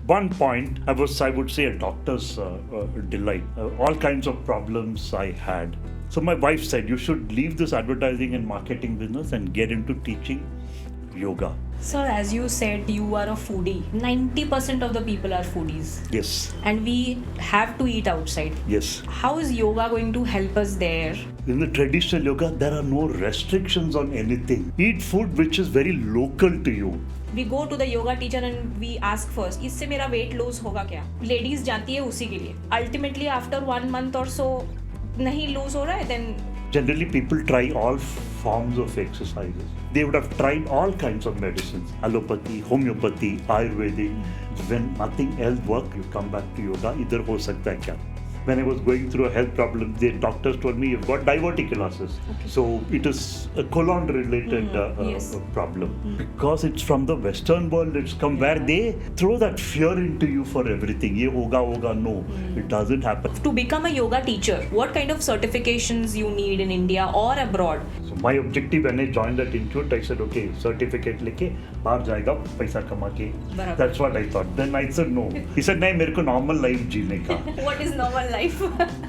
one point, I would say, a doctor's delight. All kinds of problems I had. So my wife said, you should leave this advertising and marketing business and get into teaching yoga. Sir, as you said, you are a foodie. 90% of the people are foodies. Yes. And we have to eat outside. Yes. How is yoga going to help us there? In the traditional yoga, there are no restrictions on anything. Eat food which is very local to you. We go to the yoga teacher and we ask first, इससे मेरा weight lose होगा क्या? Ladies जाती है उसी के लिए. Ultimately, after 1 month or so, नहीं lose हो रहा है, then generally people try all forms of exercises. They would have tried all kinds of medicines, allopathy, homeopathy, ayurvedic. When nothing else works, you come back to yoga. इधर हो सकता है क्या? When I was going through a health problem, the doctors told me you've got diverticulosis. Okay. So it is a colon-related problem. Because it's from the Western world, it's come where they throw that fear into you for everything. Ye hoga, no. It doesn't happen. To become a yoga teacher, what kind of certifications you need in India or abroad? So my objective when I joined that institute, I said, okay, certificate लेके बाहर जाएगा पैसा कमा के. That's what I thought. Then I said no. He said नहीं मेरे को normal life जीने का. What is normal life?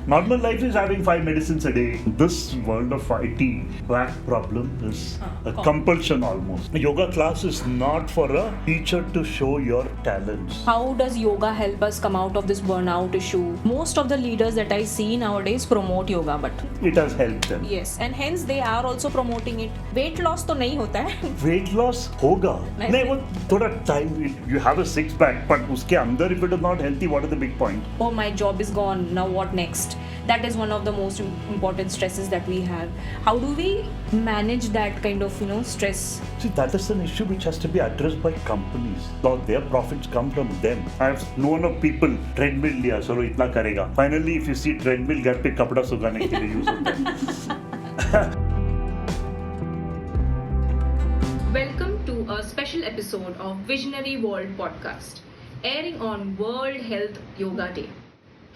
Normal life is having 5 medicines a day. This world of IT, back problem is a compulsion almost. A yoga class is not for a teacher to show your talents. How does yoga help us come out of this burnout issue? Most of the leaders that I see nowadays promote yoga, but it has helped them. Yes, and hence they are also promoting it. Weight loss तो नहीं होता है. Weight loss होगा. नहीं वो थोड़ा time. You have a 6-pack, but उसके अंदर if it is not healthy, what is the big point? Oh, my job is gone. Now what next? That is one of the most important stresses that we have. How do we manage that kind of stress? See, that is an issue which has to be addressed by companies. So their profits come from them. I have known of people treadmill लिया चलो इतना करेगा. Finally, if you see treadmill घर पे कपड़ा सुखाने के लिए use होता है. Welcome to a special episode of Visionary World Podcast, airing on World Health Yoga Day.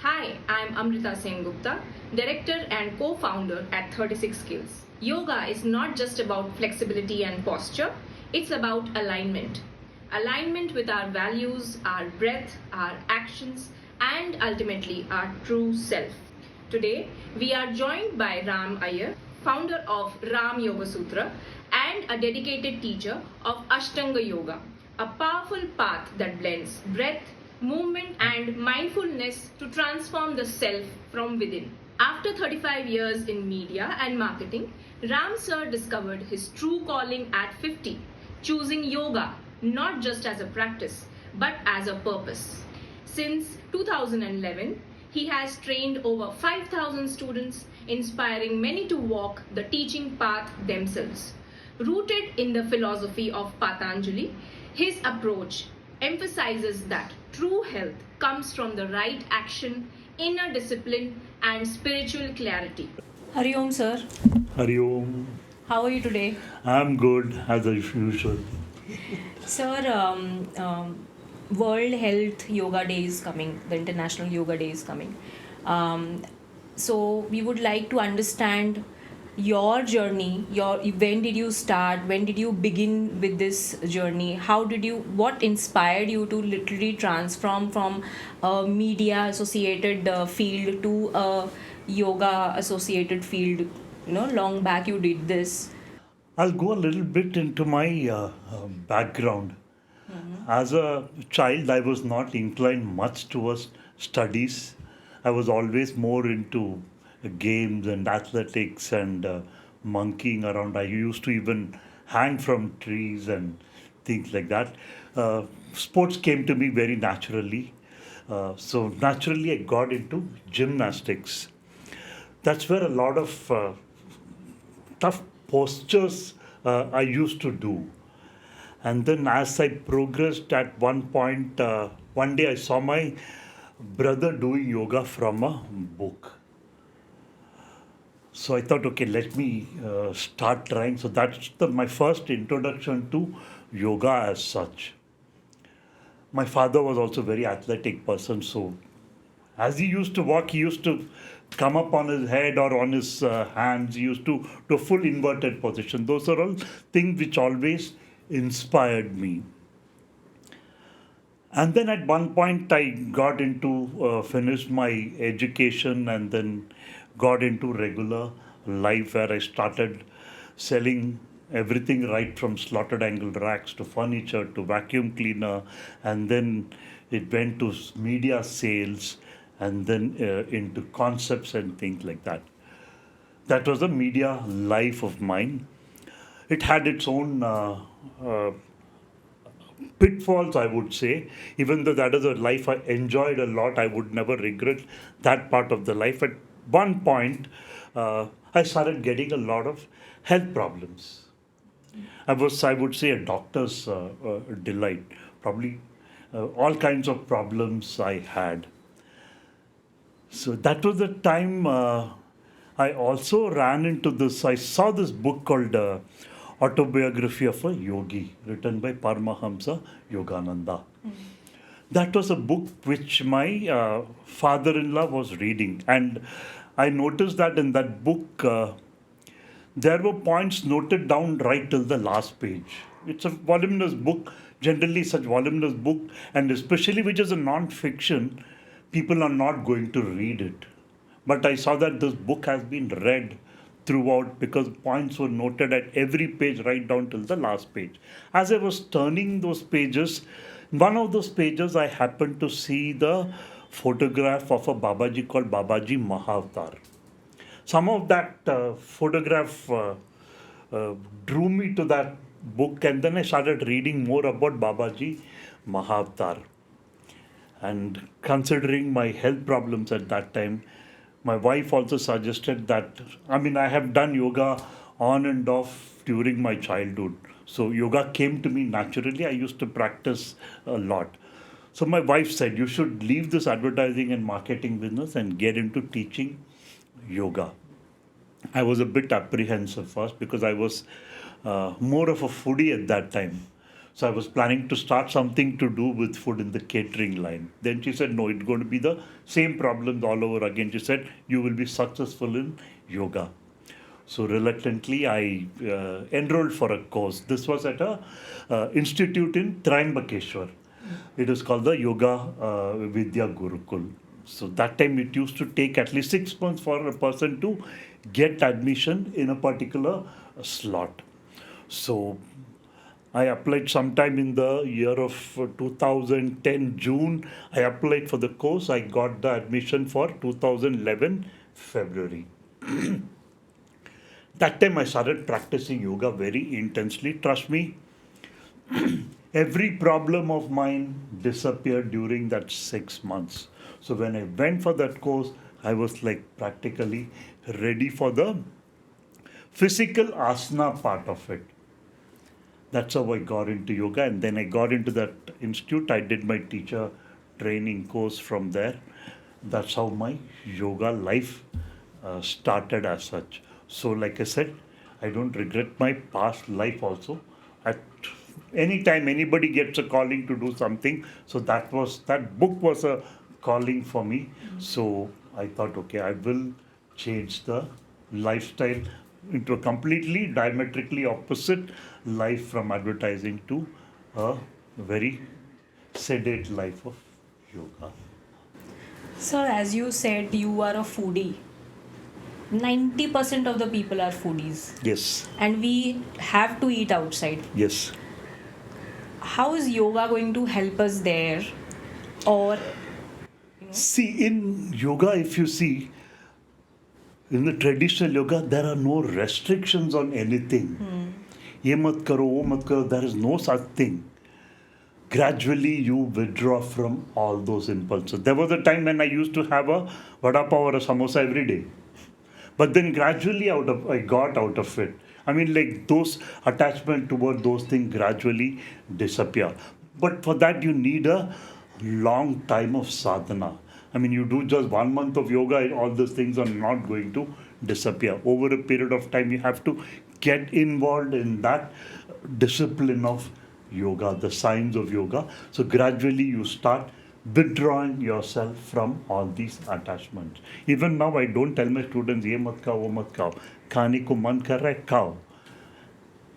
Hi, I'm Amrita Sengupta, Director and Co-founder at 36 Skills. Yoga is not just about flexibility and posture, it's about alignment. Alignment with our values, our breath, our actions, and ultimately our true self. Today, we are joined by Ram Iyer, founder of Ram Yogasutra and a dedicated teacher of Ashtanga Yoga, a powerful path that blends breath, movement and mindfulness to transform the self from within. After 35 years in media and marketing, Ram Sir discovered his true calling at 50, choosing yoga not just as a practice but as a purpose. Since 2011, he has trained over 5,000 students, inspiring many to walk the teaching path themselves. Rooted in the philosophy of Patanjali, his approach emphasizes that true health comes from the right action, inner discipline, and spiritual clarity. Hari Om, sir. Hari Om. How are you today? I'm good, as usual. Sir, World Health Yoga Day is coming. The International Yoga Day is coming. So we would like to understand your journey, when did you start, when did you begin with this journey, what inspired you to literally transform from a media associated field to a yoga associated field? Long back you did this. I'll go a little bit into my background. As a child, I was not inclined much towards studies. I was always more into games and athletics and monkeying around. I used to even hang from trees and things like that. Sports came to me very naturally. So naturally I got into gymnastics. That's where a lot of tough postures I used to do. And then as I progressed at one point, one day I saw my brother doing yoga from a book. So I thought, okay, let me start trying. So that's my first introduction to yoga as such. My father was also a very athletic person. So as he used to walk, he used to come up on his head or on his hands. He used to do a full inverted position. Those are all things which always inspired me. And then at one point, I got into, finished my education and then got into regular life where I started selling everything right from slotted angle racks to furniture to vacuum cleaner. And then it went to media sales and then into concepts and things like that. That was the media life of mine. It had its own uh, pitfalls, I would say. Even though that is a life I enjoyed a lot, I would never regret that part of the life. At one point, I started getting a lot of health problems. I would say, a doctor's delight. Probably all kinds of problems I had. So that was the time I also ran into this. I saw this book called Autobiography of a Yogi, written by Paramahamsa Yogananda. That was a book which my father in law was reading. And I noticed that in that book, there were points noted down right till the last page. It's a voluminous book, generally, such voluminous book, and especially which is a non fiction, people are not going to read it. But I saw that this book has been read throughout because points were noted at every page right down till the last page. As I was turning those pages, one of those pages I happened to see the photograph of a Babaji called Babaji Mahavatar. Some of that photograph uh, drew me to that book, and then I started reading more about Babaji Mahavatar. And considering my health problems at that time, my wife also suggested that, I mean, I have done yoga on and off during my childhood. So yoga came to me naturally. I used to practice a lot. So my wife said, you should leave this advertising and marketing business and get into teaching yoga. I was a bit apprehensive first because I was more of a foodie at that time. So I was planning to start something to do with food in the catering line. Then she said, no, it's going to be the same problems all over again. She said, you will be successful in yoga. So reluctantly, I enrolled for a course. This was at a institute in Trimbakeshwar. It is called the Yoga Vidya Gurukul. So that time it used to take at least 6 months for a person to get admission in a particular slot. So I applied sometime in the year of 2010 June. I applied for the course. I got the admission for 2011 February. That time I started practicing yoga very intensely. Trust me, every problem of mine disappeared during that 6 months. So when I went for that course, I was like practically ready for the physical asana part of it. That's how I got into yoga, and then I got into that institute. I did my teacher training course from there. That's how my yoga life started as such. So, like I said, I don't regret my past life also. At any time anybody gets a calling to do something, so that book was a calling for me. So I thought, okay, I will change the lifestyle into a completely diametrically opposite life from advertising to a very sedate life of yoga. Sir, as you said, you are a foodie. 90% of the people are foodies. Yes, And we have to eat outside. yes. How is yoga going to help us there? Or See, in yoga, if you see, in the traditional yoga, there are no restrictions on anything. Ye mat karo, wo mat karo, there is no such thing. Gradually, you withdraw from all those impulses. There was a time when I used to have a vada pav or a samosa every day. But then gradually I got out of it. I mean, like those attachment toward those things gradually disappear. But for that, you need a long time of sadhana. I mean, you do just 1 month of yoga, all those things are not going to disappear. Over a period of time, you have to get involved in that discipline of yoga, the science of yoga. So gradually, you start withdrawing yourself from all these attachments. Even now, I don't tell my students, ye mat khao, wo mat khao. Khane ko man kar raha hai, khao.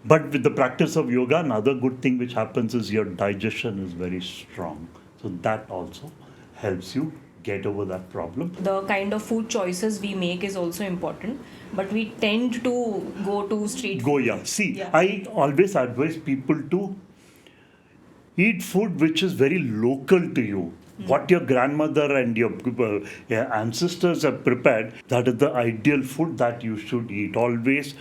But with the practice of yoga, another good thing which happens is your digestion is very strong. So that also helps you get over that problem. The kind of food choices we make is also important, but we tend to go to street Go, food. yeah. See, Yeah. I always advise people to eat food which is very local to you. What your grandmother and your ancestors have prepared, that is the ideal food that you should eat. Always,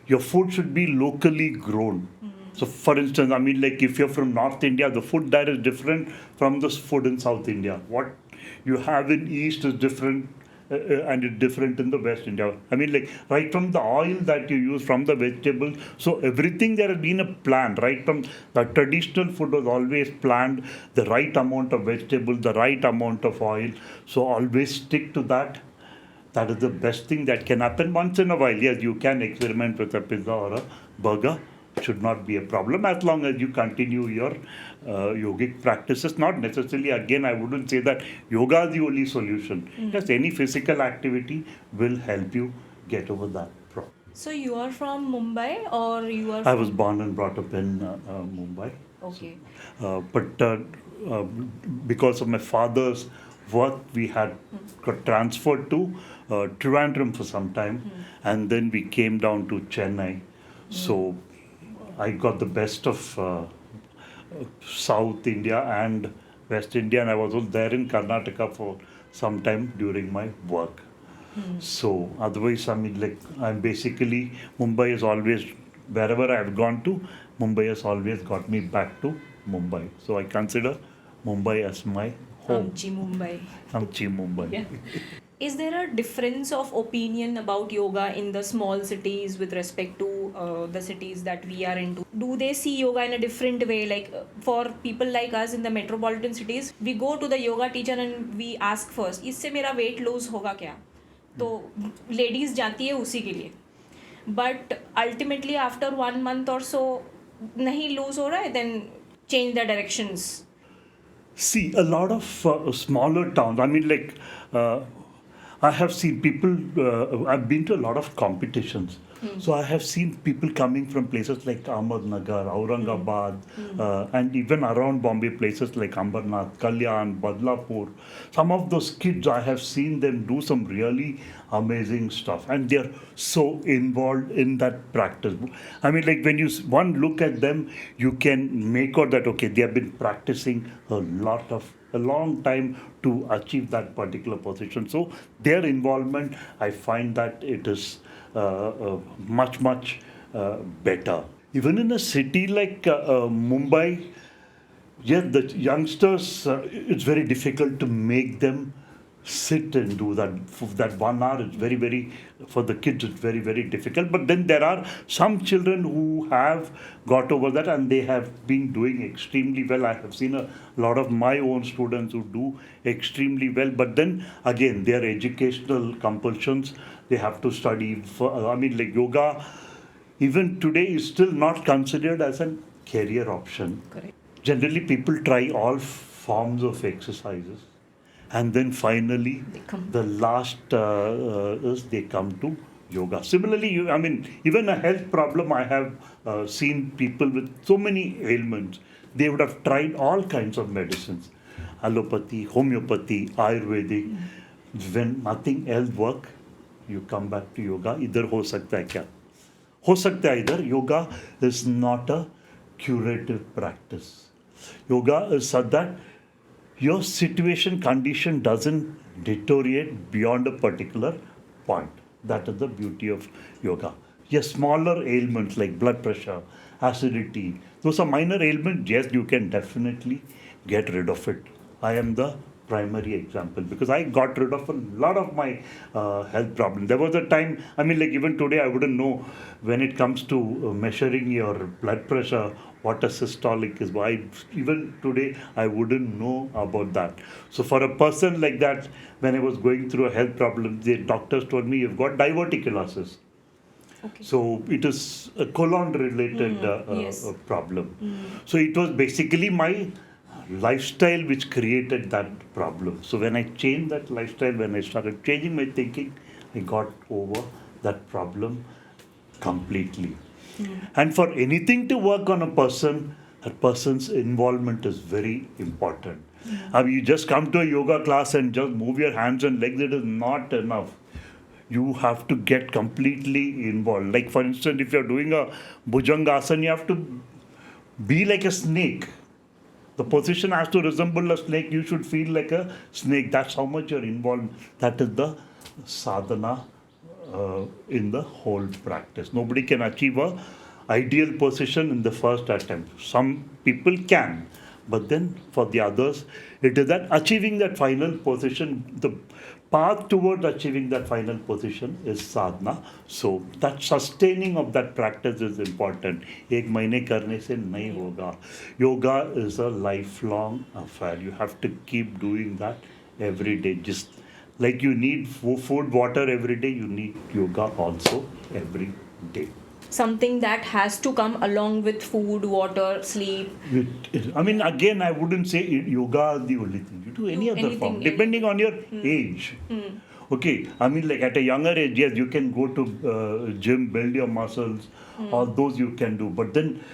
your food should be locally grown. So, for instance, I mean, like if you're from North India, the food there is different from the food in South India. What you have in East is different and it's different in the West India. I mean, like right from the oil that you use, from the vegetables, so everything there has been a plan. Right from the traditional food was always planned, the right amount of vegetables, the right amount of oil. So always stick to that. That is the best thing that can happen. Once in a while, yes, you can experiment with a pizza or a burger. Should not be a problem as long as you continue your yogic practices. Not necessarily, again, I wouldn't say that yoga is the only solution. Just any physical activity will help you get over that problem. So you are from Mumbai, or you are I from... was born and brought up in Mumbai. Okay. But because of my father's work, we had got transferred to Trivandrum for some time, and then we came down to Chennai. So I got the best of South India and West India, and I was also there in Karnataka for some time during my work. So otherwise, I mean, like I'm basically, Mumbai is always, wherever I've gone to, Mumbai has always got me back to Mumbai. So I consider Mumbai as my home. Amchi Mumbai. Amchi Mumbai. Yeah. Is there a difference of opinion about yoga in the small cities with respect to the cities that we are into? Do they see yoga in a different way? Like for people like us in the metropolitan cities, we go to the yoga teacher and we ask first, इससे मेरा weight lose होगा क्या? तो ladies जाती है उसी के लिए. But ultimately after 1 month or so, नहीं lose हो रहा है, then change the directions. See, a lot of smaller towns, I mean, like, I have seen people, I've been to a lot of competitions. So I have seen people coming from places like Ahmednagar, Aurangabad, and even around Bombay, places like Ambernath, Kalyan, Badlapur. Some of those kids, I have seen them do some really amazing stuff, and they're so involved in that practice. I mean, like when you one look at them, you can make out that, okay, they have been practicing a long time to achieve that particular position. So their involvement, I find that it is much better. Even in a city like Mumbai, yes, the youngsters, it's very difficult to make them sit and do that. For that 1 hour, it's very, for the kids, it's very difficult. But then there are some children who have got over that and they have been doing extremely well. I have seen a lot of my own students who do extremely well. But then again, their educational compulsions, they have to study. Like yoga, even today, is still not considered as a career option. Correct. Generally, people try all forms of exercises. And then finally, the last is they come to yoga. Similarly, even a health problem, I have seen people with so many ailments. They would have tried all kinds of medicines, allopathy, homeopathy, Ayurvedic. When nothing else works, you come back to yoga. Idhar ho sakta hai kya? Ho sakta hai idhar. Yoga is not a curative practice. Yoga is such that your condition doesn't deteriorate beyond a particular point. That is the beauty of yoga. Yes, smaller ailments like blood pressure, acidity, those are minor ailments. Yes, you can definitely get rid of it. I am the primary example because I got rid of a lot of my health problems. There was a time, even today, I wouldn't know when it comes to measuring your blood pressure, what a systolic is. Even today, I wouldn't know about that. So for a person like that, when I was going through a health problem, the doctors told me, you've got diverticulosis. Okay. So it is a colon-related problem. So it was basically my lifestyle which created that problem. So when I changed that lifestyle, when I started changing my thinking, I got over that problem completely. And for anything to work on a person, that person's involvement is very important. I mean, you just come to a yoga class and just move your hands and legs, it is not enough. You have to get completely involved. Like, for instance, if you're doing a Bhujangasana, you have to be like a snake. The position has to resemble a snake. You should feel like a snake. That's how much you're involved. That is the sadhana in the whole practice. Nobody can achieve a ideal position in the first attempt. Some people can, but then for the others, it is that achieving that final position, the path towards achieving that final position is sadhana. So that sustaining of that practice is important. एक महीने करने से नहीं होगा. Yoga is a lifelong affair. You have to keep doing that every day. Just like you need food, water every day, you need yoga also every day. Something that has to come along with food, water, sleep. I mean, again, I wouldn't say yoga is the only thing. You do any other form, depending on your age. Okay, I mean, like at a younger age, yes, you can go to gym, build your muscles, all those you can do. But then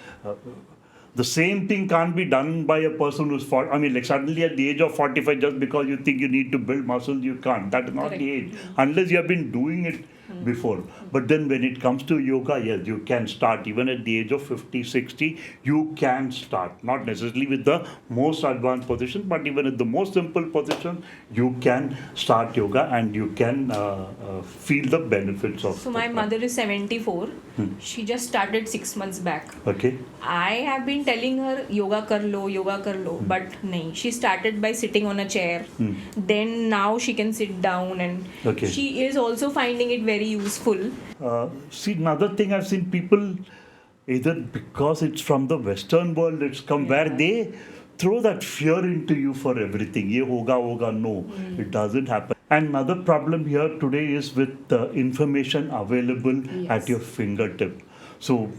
the same thing can't be done by a person who's 40. I mean, like suddenly at the age of 45, just because you think you need to build muscles, you can't. That is not the age. Unless you have been doing it before. But then when it comes to yoga, yes, you can start. Even at the age of 50, 60, you can start. Not necessarily with the most advanced position, but even at the most simple position, you can start yoga and you can feel the benefits of So my mother is 74. She just started 6 months back. Okay. I have been telling her yoga kar lo, but nahi. She started by sitting on a chair. Then now she can sit down, and she is also finding it very useful. See, another thing I've seen people, either because it's from the Western world, it's come where they throw that fear into you for everything. Ye hoga, no, it doesn't happen. And another problem here today is with information available at your fingertip. So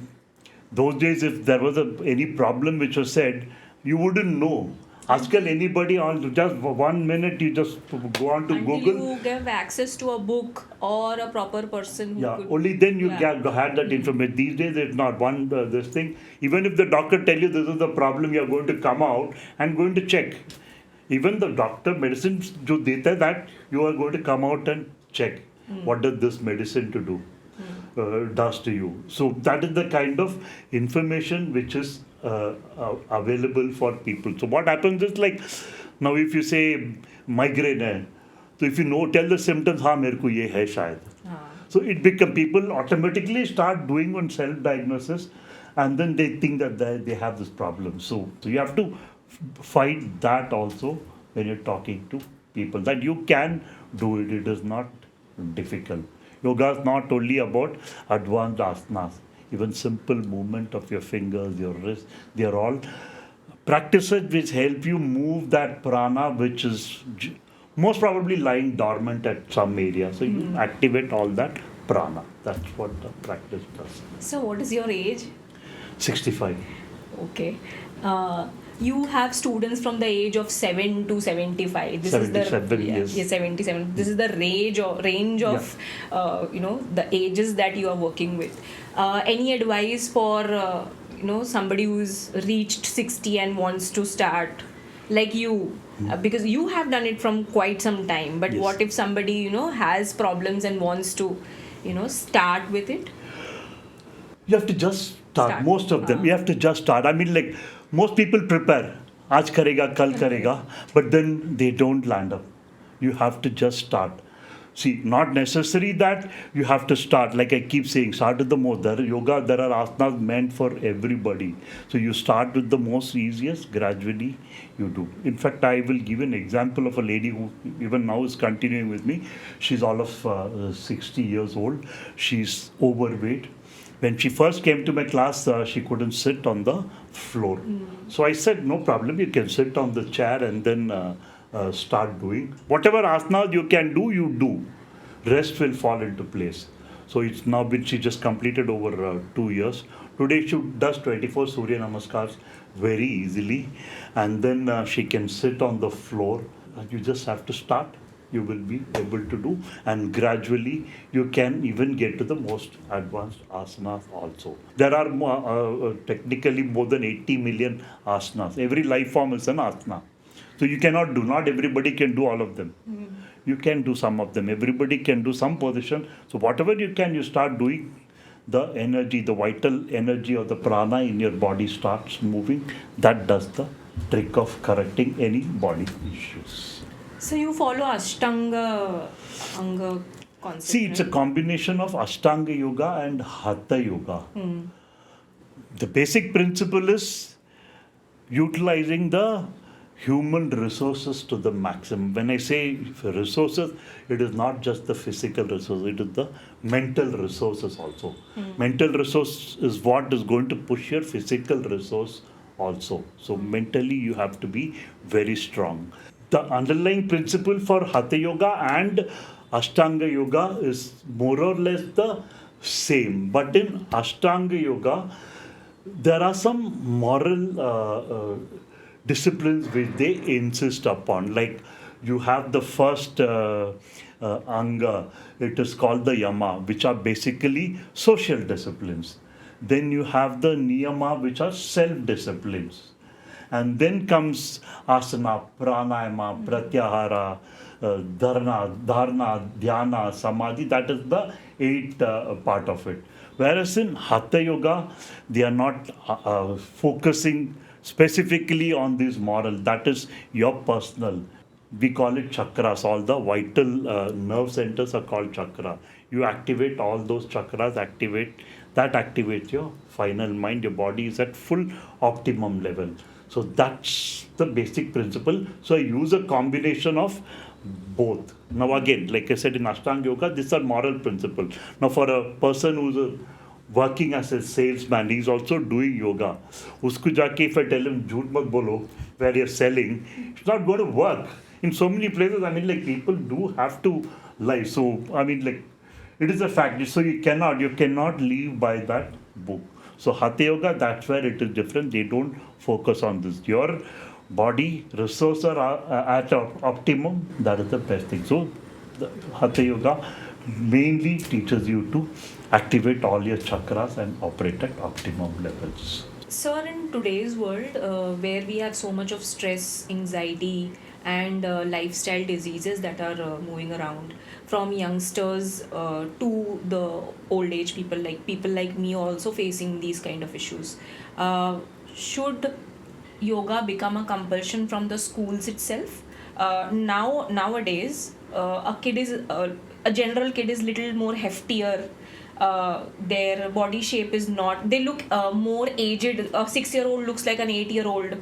those days, if there was any problem which was said, you wouldn't know. Askal anybody on just 1 minute, you just go on to Until Google. you give access to a book or a proper person who could... Only then you had that information. These days, it's not this thing. Even if the doctor tell you this is the problem, you are going to come out and going to check. Even the doctor medicine jo deta hai, that you are going to come out and check what does this medicine to do does to you. So that is the kind of information which is available for people. So what happens is, like, now if you say migraine hai, so if you know, tell the symptoms, हाँ मेरे को ये है शायद. So it become, people automatically start doing one self-diagnosis, and then they think that they have this problem. So you have to fight that also when you're talking to people, that you can do it. It is not difficult. Yoga is not only about advanced asanas. Even simple movement of your fingers, your wrists, they are all practices which help you move that prana, which is most probably lying dormant at some area. So you activate all that prana. That's what the practice does. So what is your age? 65. Okay. You have students from the age of 7 to 75. This 77 is the 77. This is the range of the ages that you are working with. Any advice for somebody who's reached 60 and wants to start, like you, because you have done it from quite some time. But what if somebody has problems and wants to start with it? You have to just start. Most of them, you have to just start. I mean, like, most people prepare. Aaj karega, kal karega. But then they don't land up. You have to just start. See, not necessary that you have to start. Like I keep saying, start with the most. There are asanas meant for everybody. So you start with the most easiest, gradually you do. In fact, I will give an example of a lady who even now is continuing with me. She's all of 60 years old. She's overweight. When she first came to my class, she couldn't sit on the floor. So I said, no problem, you can sit on the chair and then start doing. Whatever asanas you can do, you do. Rest will fall into place. So it's now been, she just completed over 2 years. Today she does 24 Surya Namaskars very easily. And then she can sit on the floor. You just have to start. You will be able to do, and gradually you can even get to the most advanced asanas also. There are technically more than 80 million asanas. Every life form is an asana. So you cannot do, not everybody can do all of them. You can do some of them. Everybody can do some position. So whatever you can, you start doing. The energy, the vital energy of the prana in your body starts moving. That does the trick of correcting any body issues. So you follow Ashtanga Anga concept. See, it's a right? combination of Ashtanga Yoga and Hatha Yoga. The basic principle is utilizing the human resources to the maximum. When I say resources, it is not just the physical resources, it is the mental resources also. Mental resource is what is going to push your physical resource also. So mentally you have to be very strong. The underlying principle for Hatha Yoga and Ashtanga Yoga is more or less the same. But in Ashtanga Yoga, there are some moral disciplines which they insist upon. Like you have the first anga, it is called the yama, which are basically social disciplines. Then you have the niyama, which are self disciplines. And then comes asana, pranayama, pratyahara, dharana, dhyana, samadhi. That is the eighth part of it. Whereas in Hatha Yoga, they are not focusing specifically on this moral. That is your personal. We call it chakras. All the vital nerve centers are called chakra. You activate all those chakras, that activates your final mind. Your body is at full optimum level. So that's the basic principle. So I use a combination of both. Now again, like I said in Ashtanga Yoga, these are moral principles. Now for a person who's working as a salesman, he's also doing yoga. Usko jaake, if I tell him, jhoot mat bolo, where you're selling, it's not going to work. In so many places, I mean, like people do have to lie. So, I mean, like it is a fact. So you cannot live by that book. So Hatha Yoga, that's where it is different. They don't focus on this. Your body resources are at optimum. That is the best thing. So the Hatha Yoga mainly teaches you to activate all your chakras and operate at optimum levels. Sir, in today's world, where we have so much of stress, anxiety, and lifestyle diseases that are moving around, from youngsters to the old age people like me also facing these kind of issues, should yoga become a compulsion from the schools itself? Nowadays, a general kid is little more heftier. Their body shape is not, they look more aged. A 6-year-old looks like an 8-year-old.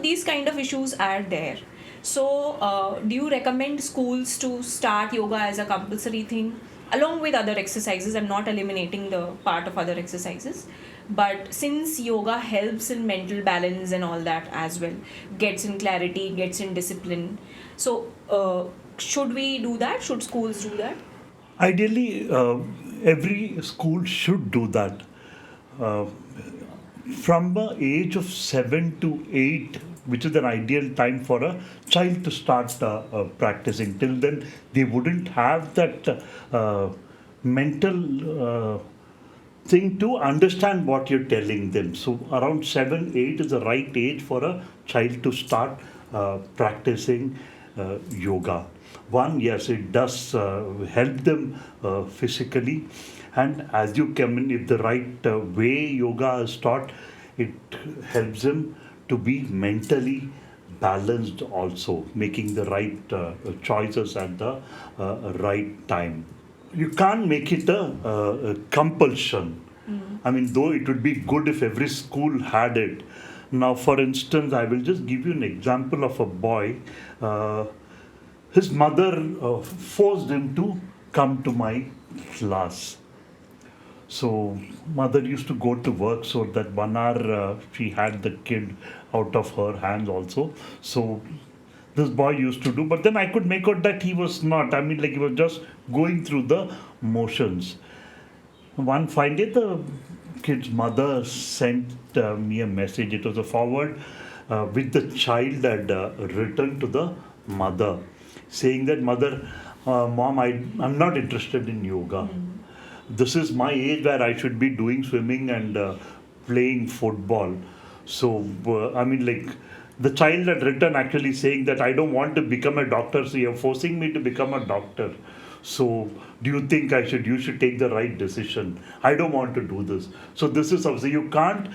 These kind of issues are there. So do you recommend schools to start yoga as a compulsory thing along with other exercises? I'm not eliminating the part of other exercises, but since yoga helps in mental balance and all that as well, gets in clarity, gets in discipline, so should we do that? Should schools do that? Ideally, every school should do that. Uh, from the age of 7 to 8, which is an ideal time for a child to start practicing. Till then, they wouldn't have that mental thing to understand what you're telling them. So around 7, 8 is the right age for a child to start practicing yoga. One, yes, it does help them physically, and as you come in, if the right way yoga is taught, it helps them to be mentally balanced also, making the right choices at the right time. You can't make it a compulsion. I mean, though it would be good if every school had it. Now, for instance, I will just give you an example of a boy. His mother forced him to come to my class. So mother used to go to work, so that 1 hour she had the kid out of her hands also. So this boy used to do, but then I could make out that he was not. I mean, like he was just going through the motions. One fine day, the kid's mother sent me a message. It was a forward which the child had written to the mother, saying that, Mother, Mom, I'm not interested in yoga. This is my age where I should be doing swimming and playing football. So, I mean, like, The child had written actually saying that I don't want to become a doctor, so you're forcing me to become a doctor. So do you think you should take the right decision? I don't want to do this. So this is also, you can't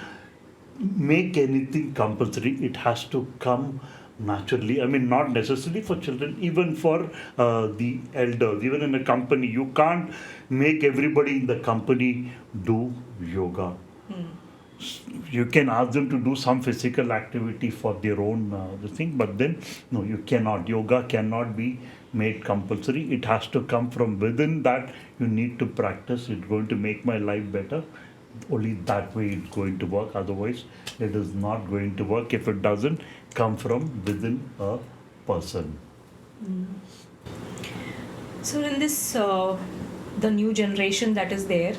make anything compulsory. It has to come naturally. I mean, not necessarily for children, even for the elders. Even in a company, you can't make everybody in the company do yoga. You can ask them to do some physical activity for their own thing, but then no, you cannot. Yoga cannot be made compulsory. It has to come from within. That you need to practice. It's going to make my life better. Only that way it's going to work. Otherwise, it is not going to work if it doesn't come from within a person. So in this, the new generation that is there,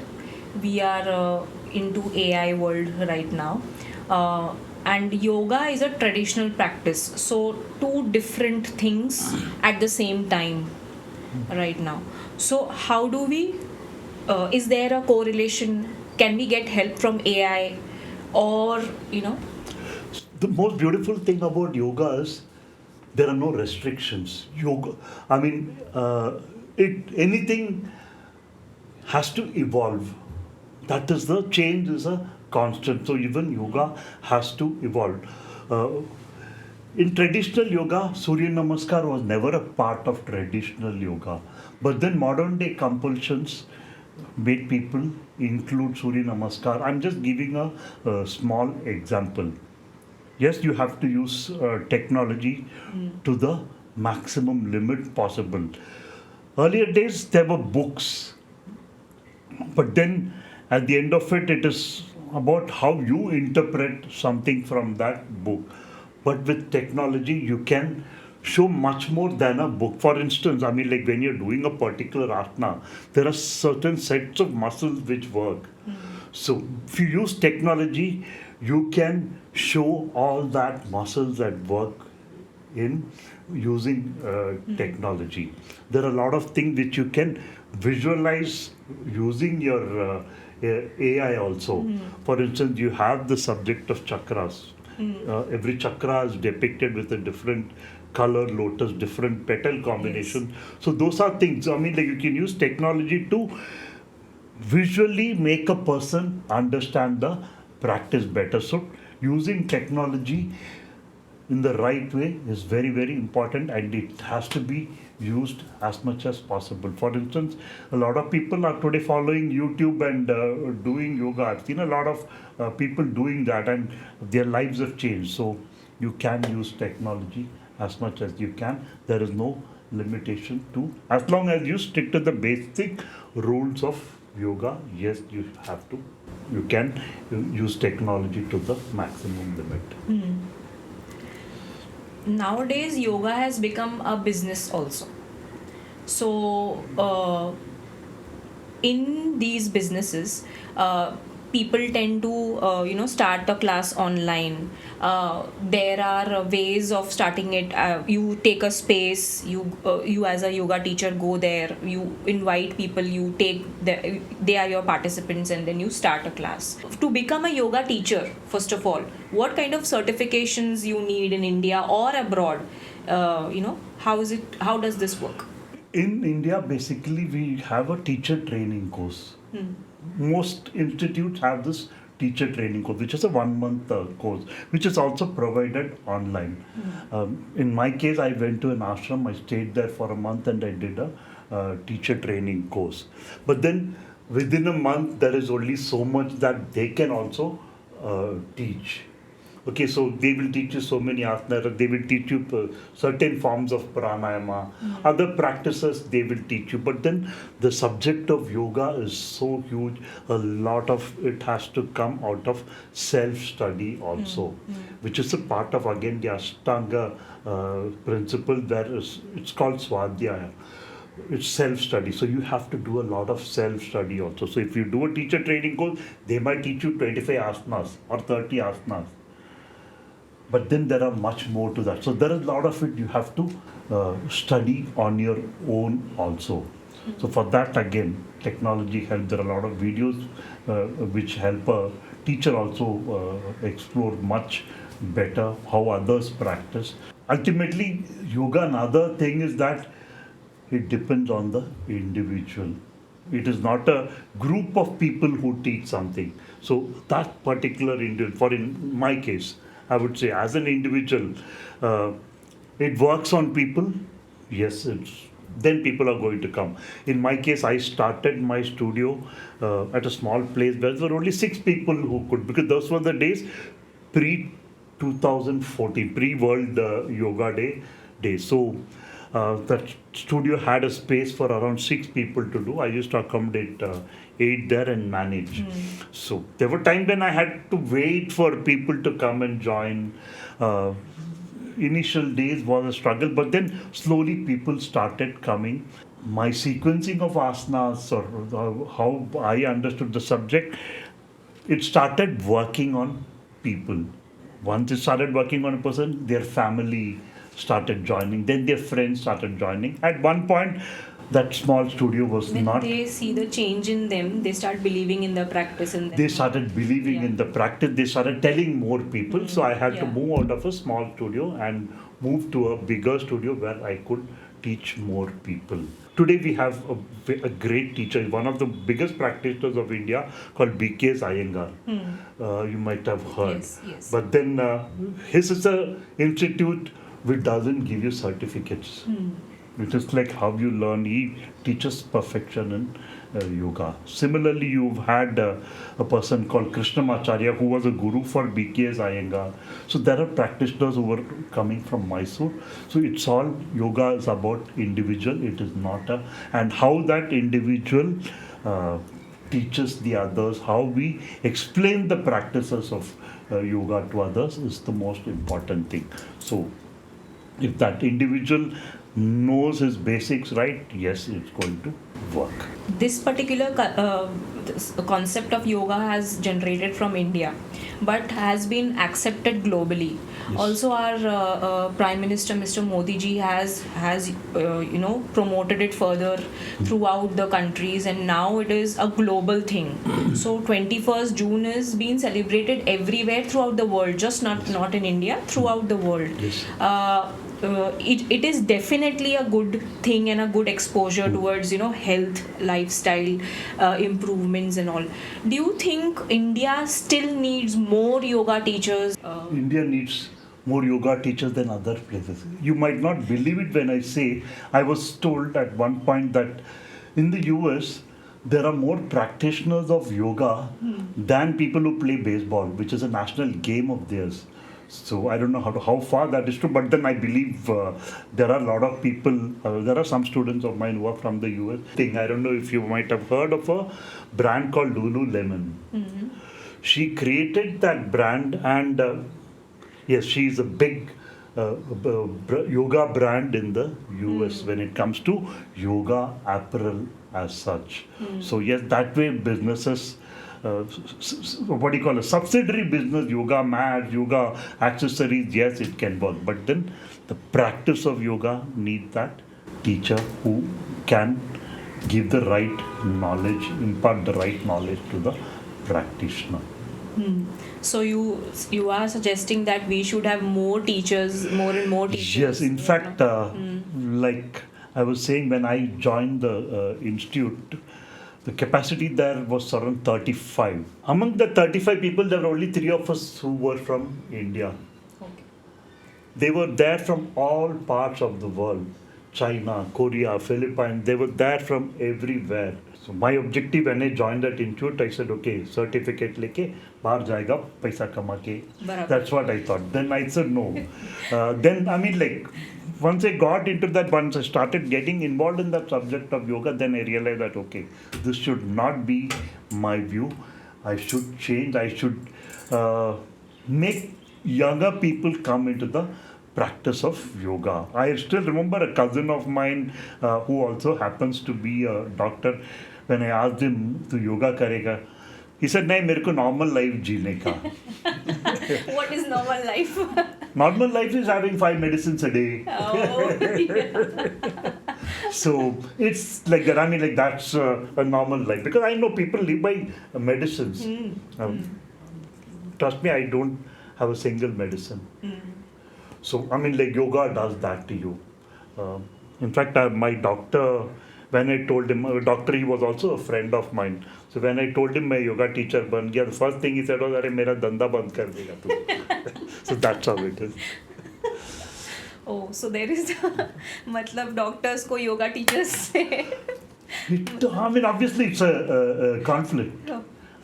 we are into AI world right now, and yoga is a traditional practice. So two different things at the same time right now. So how do we? Is there a correlation? Can we get help from AI, or The most beautiful thing about yoga is there are no restrictions. Yoga, I mean, anything has to evolve. That is, the change is a constant. So even yoga has to evolve. In traditional yoga, Surya Namaskar was never a part of traditional yoga. But then modern day compulsions made people include Surya Namaskar. I'm just giving a small example. Yes, you have to use technology to the maximum limit possible. Earlier days, there were books, but then at the end of it, it is about how you interpret something from that book. But with technology, you can show much more than a book. For instance, I mean, like when you're doing a particular asana, there are certain sets of muscles which work. So if you use technology, you can show all that muscles that work in using technology. There are a lot of things which you can visualize using your AI also. For instance, you have the subject of chakras. Every chakra is depicted with a different color lotus, different petal combination. Yes. So those are things. I mean, like you can use technology to visually make a person understand the practice better. So using technology in the right way is very, very important, and it has to be used as much as possible. For instance, a lot of people are today following YouTube and doing yoga. I've seen a lot of people doing that, and their lives have changed. So you can use technology as much as you can. There is no limitation to, as long as you stick to the basic rules of yoga. Yes, you can use technology to the maximum limit. Nowadays yoga has become a business also. So in these businesses, people tend to start a class online. There are ways of starting it. You take a space, you as a yoga teacher go there, you invite people, they are your participants, and then you start a class. To become a yoga teacher, first of all, what kind of certifications you need in India or abroad? How does this work? In India, basically, we have a teacher training course. Most institutes have this teacher training course, which is a 1 month course, which is also provided online. In my case, I went to an ashram, I stayed there for a month, and I did a teacher training course. But then within a month, there is only so much that they can also teach. Okay, so they will teach you so many asanas, they will teach you certain forms of pranayama, other practices they will teach you. But then the subject of yoga is so huge, a lot of it has to come out of self-study also, which is a part of, again, the Ashtanga principle. It's called Swadhyaya. It's self-study. So you have to do a lot of self-study also. So if you do a teacher training course, they might teach you 25 asanas or 30 asanas. But then there are much more to that. So there is a lot of it you have to study on your own also. So for that, again, technology helps. There are a lot of videos which help a teacher also explore much better, how others practice. Ultimately, yoga, another thing is that it depends on the individual. It is not a group of people who teach something. So that particular individual, for in my case, I would say as an individual, uh, it works on people. Yes, then people are going to come. In my case, I started my studio at a small place where there were only 6 people who could, because those were the days pre 2014, pre World Yoga Day. So that studio had a space for around 6 people to do. I used to accommodate 8 there and manage. So there were times when I had to wait for people to come and join. Initial days was a struggle, but then slowly people started coming. My sequencing of asanas, or how I understood the subject, it started working on people. Once it started working on a person, their family started joining, then their friends started joining. At one point, that small studio was When not. they see the change in them, they start believing in the practice in them. They started believing in the practice, they started telling more people. So I had to Yeah. move out of a small studio and move to a bigger studio where I could teach more people. Today we have a great teacher, one of the biggest practitioners of India, called B.K. Iyengar. You might have heard. Yes. But then his is a institute which doesn't give you certificates. It is like how you learn. He teaches perfection in yoga. Similarly, you've had a person called Krishnamacharya who was a guru for BKS Iyengar. So there are practitioners who were coming from Mysore. So it's all yoga is about individual. It is not a, and how that individual teaches the others, how we explain the practices of yoga to others is the most important thing. So if that individual knows his basics right, yes, it's going to work. This particular this concept of yoga has generated from India, but has been accepted globally. Yes. Also, our Prime Minister, Mr. Modi ji, has promoted it further throughout the countries, and now it is a global thing. So 21st June is being celebrated everywhere throughout the world, just not in India, throughout the world. Yes. It is definitely a good thing and a good exposure towards health, lifestyle improvements and all. Do you think India still needs more yoga teachers? India needs more yoga teachers than other places. You might not believe it when I say, I was told at one point that in the US there are more practitioners of yoga than people who play baseball, which is a national game of theirs. So I don't know how far that is true, but then I believe there are a lot of people, there are some students of mine who are from the US. I don't know if you might have heard of a brand called Lululemon. She created that brand, and yes, she is a big yoga brand in the US when it comes to yoga apparel as such. So yes, that way businesses, what do you call a subsidiary business, yoga mat, yoga accessories, yes, it can work. But then the practice of yoga needs that teacher who can give the right knowledge, impart the right knowledge to the practitioner. So you are suggesting that we should have more teachers, more and more teachers. Yes, in fact, like I was saying, when I joined the institute, the capacity there was around 35. Among the 35 people, there were only 3 of us who were from India. Okay. They were there from all parts of the world. China, Korea, Philippines, they were there from everywhere. So my objective when I joined that institute, I said, okay, certificate leke, bahar jayega, paisa kama ke. Barabar. That's what I thought. Then I said no. Then, I mean, like, once I got into that, once I started getting involved in that subject of yoga, then I realized that, okay, this should not be my view. I should change. I should make younger people come into the practice of yoga. I still remember a cousin of mine who also happens to be a doctor. When I asked him to yoga karega, he said, "नहीं मेरे को normal life जीने का." What is normal life? Normal life is having 5 medicines a day. Oh, yeah. So it's like that. I mean, like that's a normal life, because I know people live by medicines. Trust me, I don't have a single medicine. So, I mean, like yoga does that to you. In fact, my doctor, when I told him, doctor, he was also a friend of mine. So when I told him my yoga teacher ban gaya, the first thing he said was, "Arey, mera danda band kar dega tu." So that's how it is. Oh, so there is मतलब doctors को yoga teachers से I mean, obviously it's a conflict.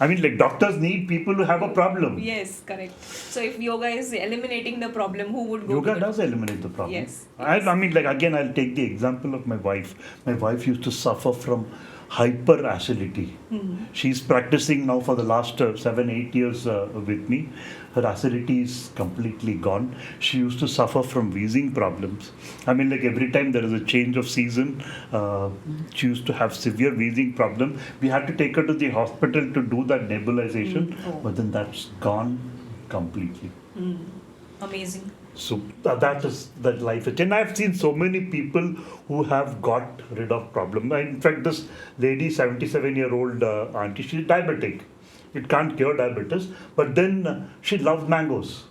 I mean, like doctors need people who have a problem. Yes, correct. So if yoga is eliminating the problem, who would go Yoga to the does eliminate the problem. Yes, I mean, like again, I'll take the example of my wife. My wife used to suffer from hyperacidity. She's practicing now for the last 7-8 years with me. Her acidity is completely gone. She used to suffer from wheezing problems. I mean, like every time there is a change of season, she used to have severe wheezing problem. We had to take her to the hospital to do that nebulization, but then that's gone completely. Amazing. So that is that life. And I've seen so many people who have got rid of problem. In fact, this lady, 77-year-old auntie, she's diabetic. It can't cure diabetes, but then she loves mangoes.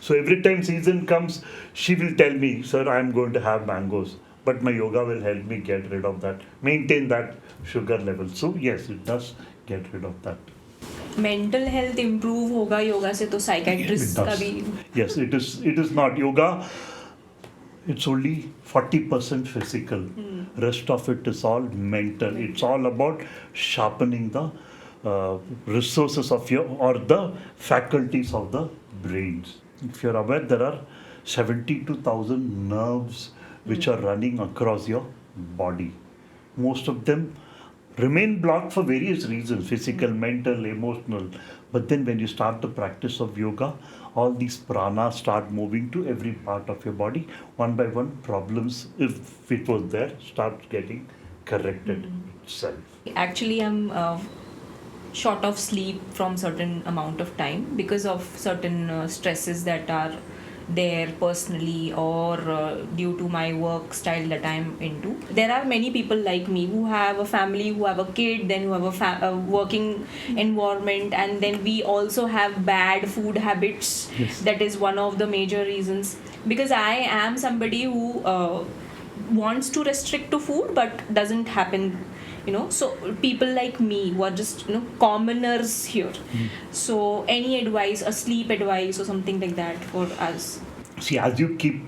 So every time season comes, she will tell me, "Sir, I am going to have mangoes, but my yoga will help me get rid of that, maintain that sugar level." So yes, it does get rid of that. Mental health improve होगा योगा से तो psychiatrist का भी Yes, it is. It is not yoga. It's only 40% physical. Rest of it is all mental. It's all about sharpening the resources of your or the faculties of the brains. If you're aware, there are 72,000 nerves which are running across your body. Most of them remain blocked for various reasons, physical, mental, emotional. But then when you start the practice of yoga, all these pranas start moving to every part of your body. One by one, problems, if it was there, start getting corrected itself. Actually, I'm short of sleep from certain amount of time because of certain stresses that are there personally or due to my work style that I'm into. There are many people like me who have a family, who have a kid, then who have a working environment, and then we also have bad food habits. Yes. That is one of the major reasons, because I am somebody who wants to restrict to food but doesn't happen, so people like me who are just commoners here. So any advice, a sleep advice or something like that for us? See, as you keep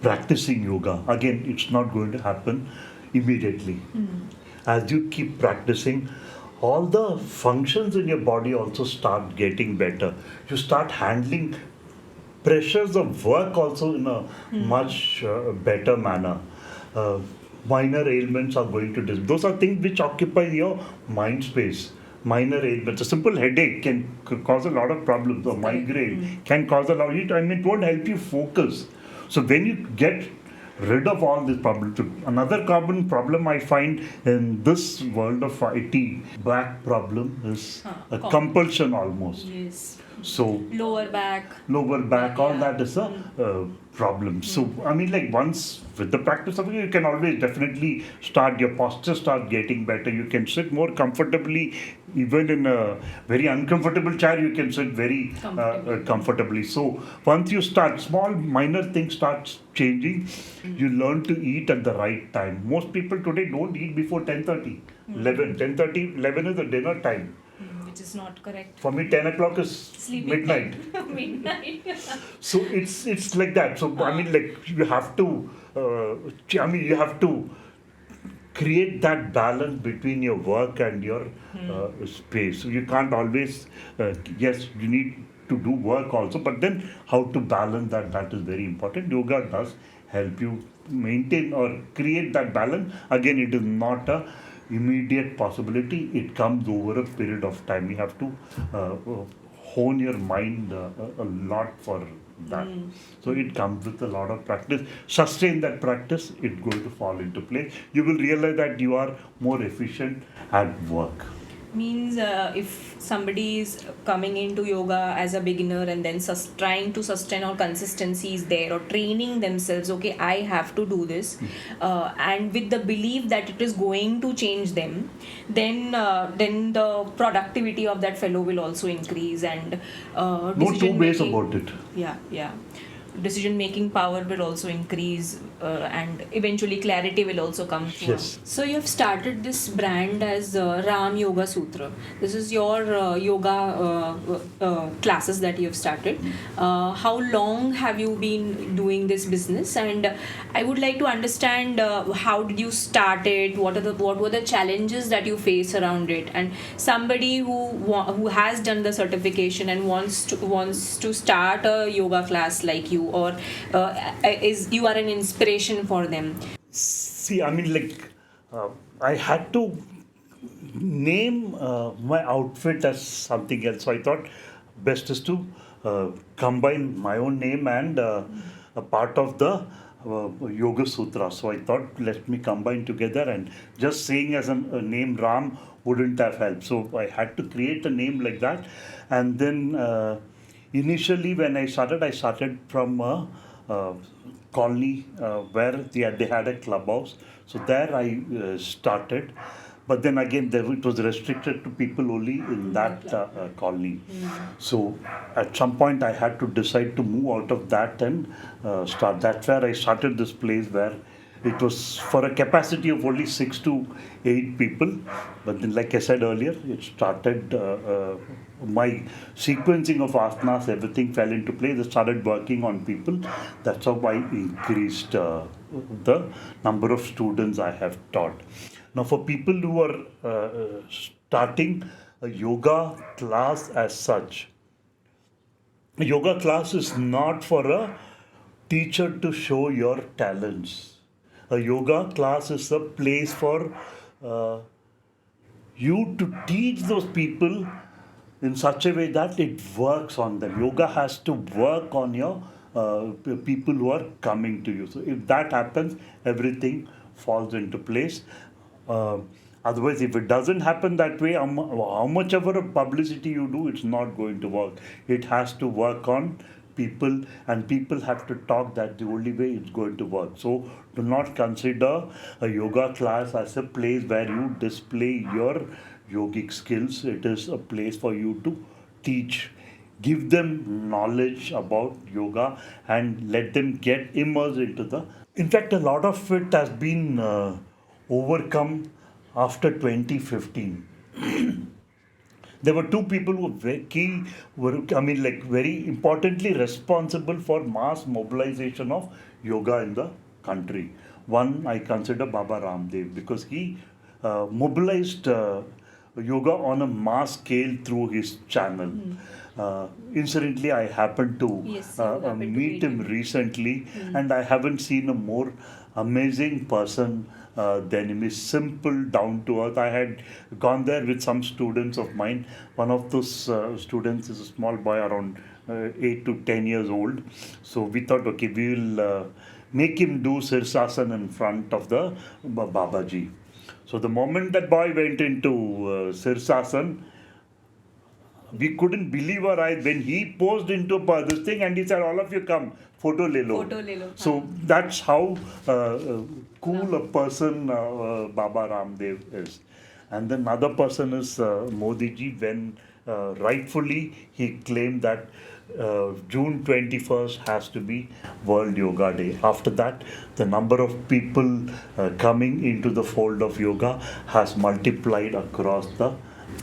practicing yoga, again, it's not going to happen immediately. As you keep practicing, all the functions in your body also start getting better. You start handling pressures of work also in a much better manner. Minor ailments are going to disappear. Those are things which occupy your mind space. Minor ailments. A simple headache can cause a lot of problems. A migraine can cause a lot of it. I mean, it won't help you focus. So when you get rid of all these problems, another common problem I find in this world of IT, back problem is a compulsion almost. Yes. So Lower back, all that is a problem. So I mean, like once with the practice of it, you can always definitely start your posture start getting better. You can sit more comfortably, even in a very uncomfortable chair. You can sit very comfortably. So once you start, small minor things start changing. You learn to eat at the right time. Most people today don't eat before 10:30, 11. 10:30, 11 is the dinner time. which is not correct. For me, 10 o'clock is Sleeping midnight. Midnight. So it's like that. So I mean, like you have to. You have to create that balance between your work and your space. So you can't always. Yes, you need to do work also, but then how to balance that is very important. Yoga does help you maintain or create that balance. Again, it is not a immediate possibility. It comes over a period of time. You have to hone your mind a lot for that. So it comes with a lot of practice. Sustain that practice, it's going to fall into place. You will realize that you are more efficient at work. Means if somebody is coming into yoga as a beginner and then trying to sustain or consistency is there, or training themselves, okay, I have to do this, and with the belief that it is going to change them, then the productivity of that fellow will also increase, and No two decision ways making, about it. yeah, decision making power will also increase, and eventually clarity will also come through. Yes. So you have started this brand as Ram Yogasutra. This is your yoga classes that you have started. How long have you been doing this business? And I would like to understand how did you start it? What were the challenges that you face around it? And somebody who has done the certification and wants to start a yoga class like you, or is you are an inspiration for them. See, I mean, I had to name my outfit as something else. So I thought best is to combine my own name and a part of the Yoga Sutra. So I thought, let me combine together, and just saying as a name Ram wouldn't have helped. So I had to create a name like that. And then initially, when I started from a colony where they had a clubhouse. So there I started. But then again, it was restricted to people only in that colony. So at some point, I had to decide to move out of that and start. That's where I started this place where it was for a capacity of only 6 to 8 people. But then, like I said earlier, it started my sequencing of asanas, everything fell into place. I started working on people. That's how I increased the number of students I have taught. Now, for people who are starting a yoga class as such, a yoga class is not for a teacher to show your talents. A yoga class is a place for you to teach those people in such a way that it works on them. Yoga has to work on your people who are coming to you. So if that happens, everything falls into place. Otherwise, if it doesn't happen that way, how much ever publicity you do, it's not going to work. It has to work on people, and people have to talk. That the only way it's going to work. So do not consider a yoga class as a place where you display your yogic skills. It is a place for you to teach, give them knowledge about yoga, and let them get immersed into the. In fact, a lot of it has been overcome after 2015. There were two people who were very importantly responsible for mass mobilization of yoga in the country. One I consider Baba Ramdev, because he mobilized yoga on a mass scale through his channel. Incidentally, I happened to meet him recently, and I haven't seen a more amazing person than him. He's simple, down to earth. I had gone there with some students of mine. One of those students is a small boy around 8 to 10 years old. So we thought, okay, we will make him do Sirsasana in front of the Babaji. So the moment that boy went into Sirsasana, we couldn't believe our eyes when he posed into this thing and he said, all of you come, photo le lo. So that's how cool a person Baba Ramdev is. And then another person is Modi ji, when rightfully he claimed that June 21st has to be World Yoga Day. After that, the number of people coming into the fold of yoga has multiplied across the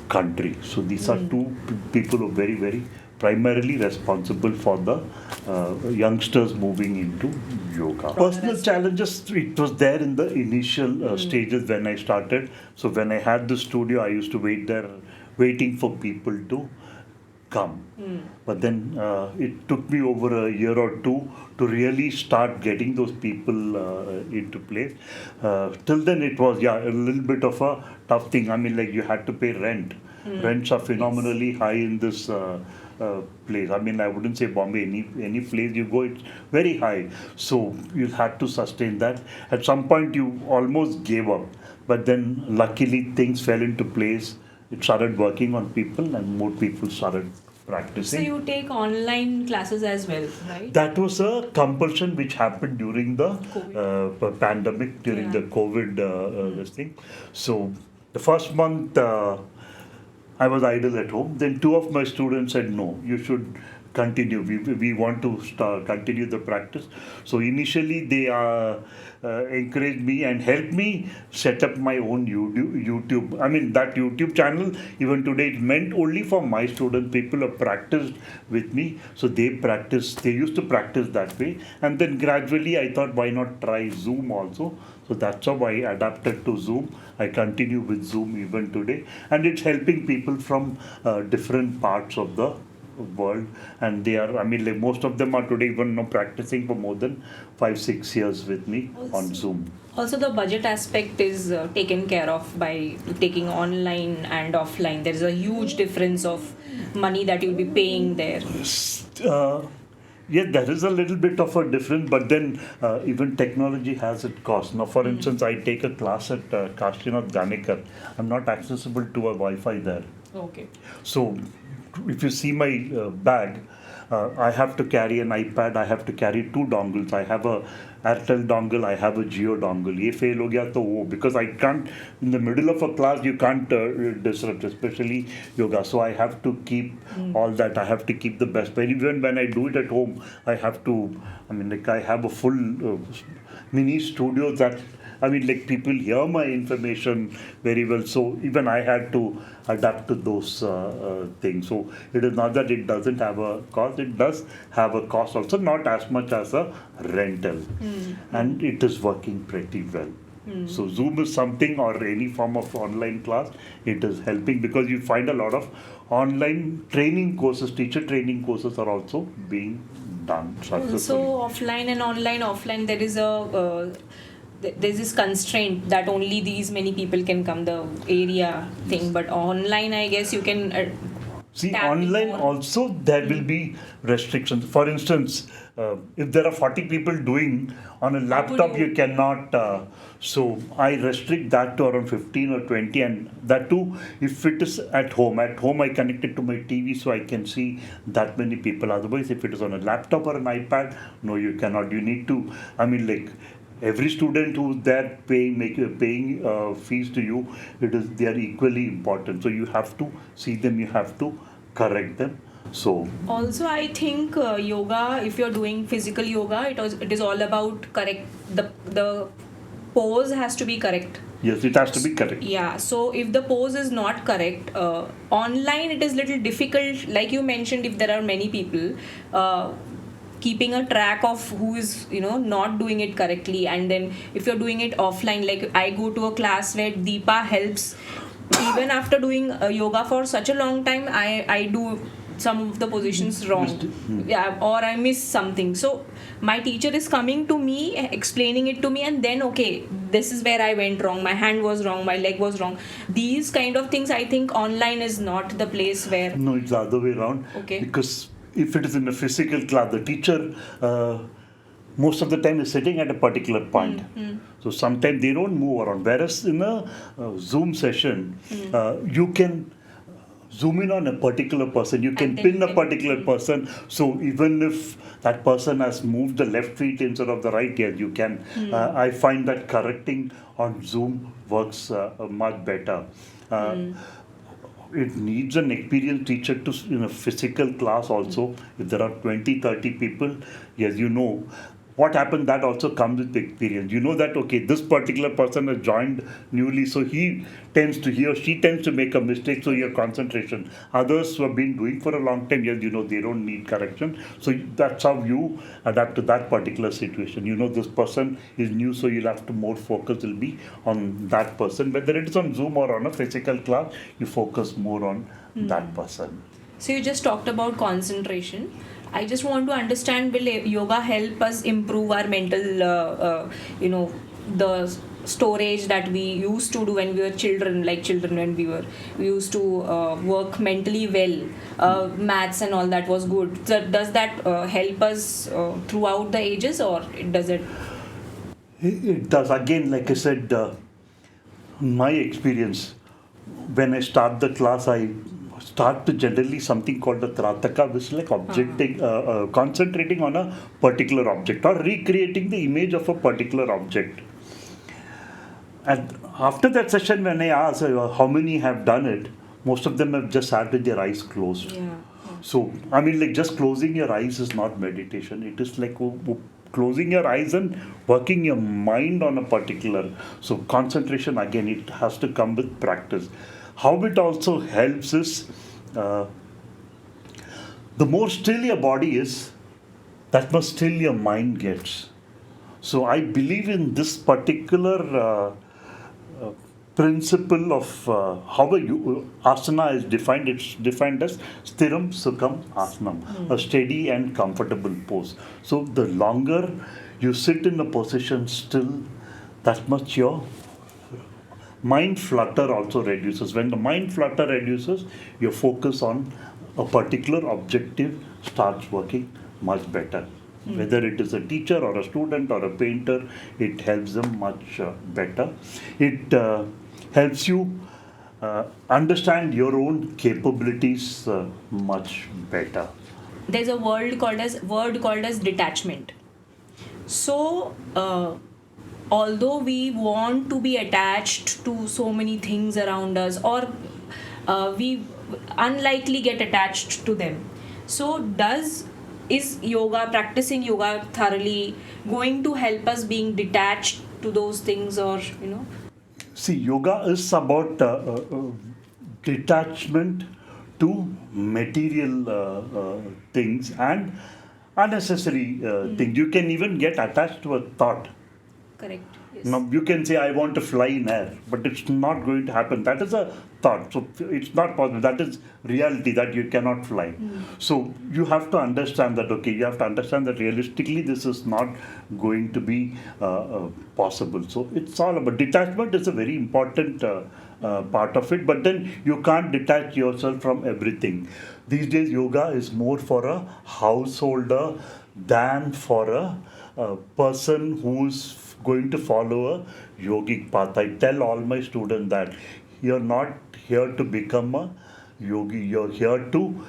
country. So these are two people who are very, very primarily responsible for the youngsters moving into yoga. Personal challenges, it was there in the initial stages when I started. So when I had the studio, I used to wait there, waiting for people to come. But then it took me over a year or two to really start getting those people into place. Till then it was a little bit of a tough thing. I mean, like, you had to pay rent. Rents are phenomenally high in this place. I mean, I wouldn't say Bombay, any place you go, it's very high. So you had to sustain that. At some point you almost gave up. But then luckily things fell into place. it started working on people and more people started So practicing. you take online classes as well, right? That was a compulsion which happened during the pandemic, during Yeah. the COVID this thing. So the first month I was idle at home. Then two of my students said, "No, you should continue. We want to continue the practice." So initially they encouraged me and helped me set up my own YouTube. I mean that YouTube channel even today is meant only for my students. People have practiced with me, so they practice. They used to practice that way, and then gradually I thought, why not try Zoom also? So that's how I adapted to Zoom. I continue with Zoom even today, and it's helping people from different parts of the world. And they are, I mean, like most of them are today even now practicing for more than 5-6 years with me on Zoom. Also, the budget aspect is taken care of by taking online and offline. There is a huge difference of money that you'll be paying there. Yeah, there is a little bit of a difference, but then even technology has its cost. Now, for instance, I take a class at Kashinath Ganikar. I'm not accessible to a Wi-Fi there. Okay. So, if you see my bag, I have to carry an iPad. I have to carry two dongles. I have a Airtel dongle. I have a Jio dongle. ये fail हो गया तो वो, because I can't, in the middle of a class you can't disrupt, especially yoga. So I have to keep all that. I have to keep the best. But even when I do it at home, I have to. I mean, like I have a full mini studio that. I mean, like people hear my information very well, so even I had to adapt to those things. So it is not that it doesn't have a cost; it does have a cost also, not as much as a rental, and it is working pretty well. So Zoom is something, or any form of online class, it is helping because you find a lot of online training courses, teacher training courses are also being done successfully. So offline and online, offline there is a there's this constraint that only these many people can come, the area thing, but online I guess you can See, tap online more. also there will be restrictions. For instance, if there are 40 people doing on a laptop, you cannot. So I restrict that to around 15 or 20, and that too if it is at home. At home, I connect it to my TV so I can see that many people. Otherwise, if it is on a laptop or an iPad, no, you cannot. You need to. I mean, like. Every student who's there paying fees to you, they are equally important. So you have to see them, you have to correct them. So also I think yoga, if you're doing physical yoga, it is all about correct, the pose has to be correct. yes, it has to be correct. Yeah, so if the pose is not correct, online it is little difficult. Like you mentioned, if there are many people, keeping a track of who is not doing it correctly, and then if you're doing it offline, like I go to a class where Deepa helps. Even after doing yoga for such a long time, I do some of the positions wrong, yeah, or I miss something. So my teacher is coming to me, explaining it to me, and then okay, this is where I went wrong, my hand was wrong, my leg was wrong. These kind of things, I think online is not the place where. No, it's the other way around. Okay. Because if it is in a physical class, the teacher most of the time is sitting at a particular point. So sometimes they don't move around. Whereas in a Zoom session, you can zoom in on a particular person. You can pin a particular person. So even if that person has moved the left feet instead of the right, yes, you can. I find that correcting on Zoom works much better. It needs an experienced teacher to, in a physical class also. If there are 20-30 people, yes, what happened, that also comes with experience. You know that, okay, this particular person has joined newly, so he or she tends to make a mistake, so your concentration. Others who have been doing for a long time, yes, they don't need correction. So that's how you adapt to that particular situation. This person is new, so you'll have to more focus will be on that person. Whether it is on Zoom or on a physical class, you focus more on that person. So you just talked about concentration. I just want to understand, will yoga help us improve our mental, the storage that we used to do when we were children, when we used to work mentally well, maths and all that was good. So does that help us throughout the ages, or does it? It does. Again, like I said, my experience, when I start the class, I start to generally something called the Trataka, which is like objecting, concentrating on a particular object or recreating the image of a particular object. And after that session, when I ask how many have done it, most of them have just sat with their eyes closed. Yeah. So, I mean, like just closing your eyes is not meditation. It is like closing your eyes and working your mind on a particular. So, concentration, again, it has to come with practice. How it also helps is the more still your body is, that much still your mind gets. So, I believe in this particular principle of how a asana is defined. It's defined as stiram sukham asanam, a steady and comfortable pose. So the longer you sit in a position still, that much your mind flutter also reduces. When the mind flutter reduces, your focus on a particular objective starts working much better. Whether it is a teacher or a student or a painter, it helps them much better. It helps you understand your own capabilities much better. There's a word called as detachment. So, although we want to be attached to so many things around us, or we unlikely get attached to them, so is practicing yoga thoroughly going to help us being detached to those things, or See, yoga is about detachment to material things and unnecessary things. You can even get attached to a thought. correct? Yes. Now, you can say, I want to fly in air, but it's not going to happen. That is a thought. So, it's not possible. That is reality, that you cannot fly. So, you have to understand that, okay, you have to understand that realistically this is not going to be possible. So, it's all about detachment is a very important part of it, but then you can't detach yourself from everything. These days, yoga is more for a householder than for a person who's going to follow a yogic path. I tell all my students that you're not here to become a yogi, you're here to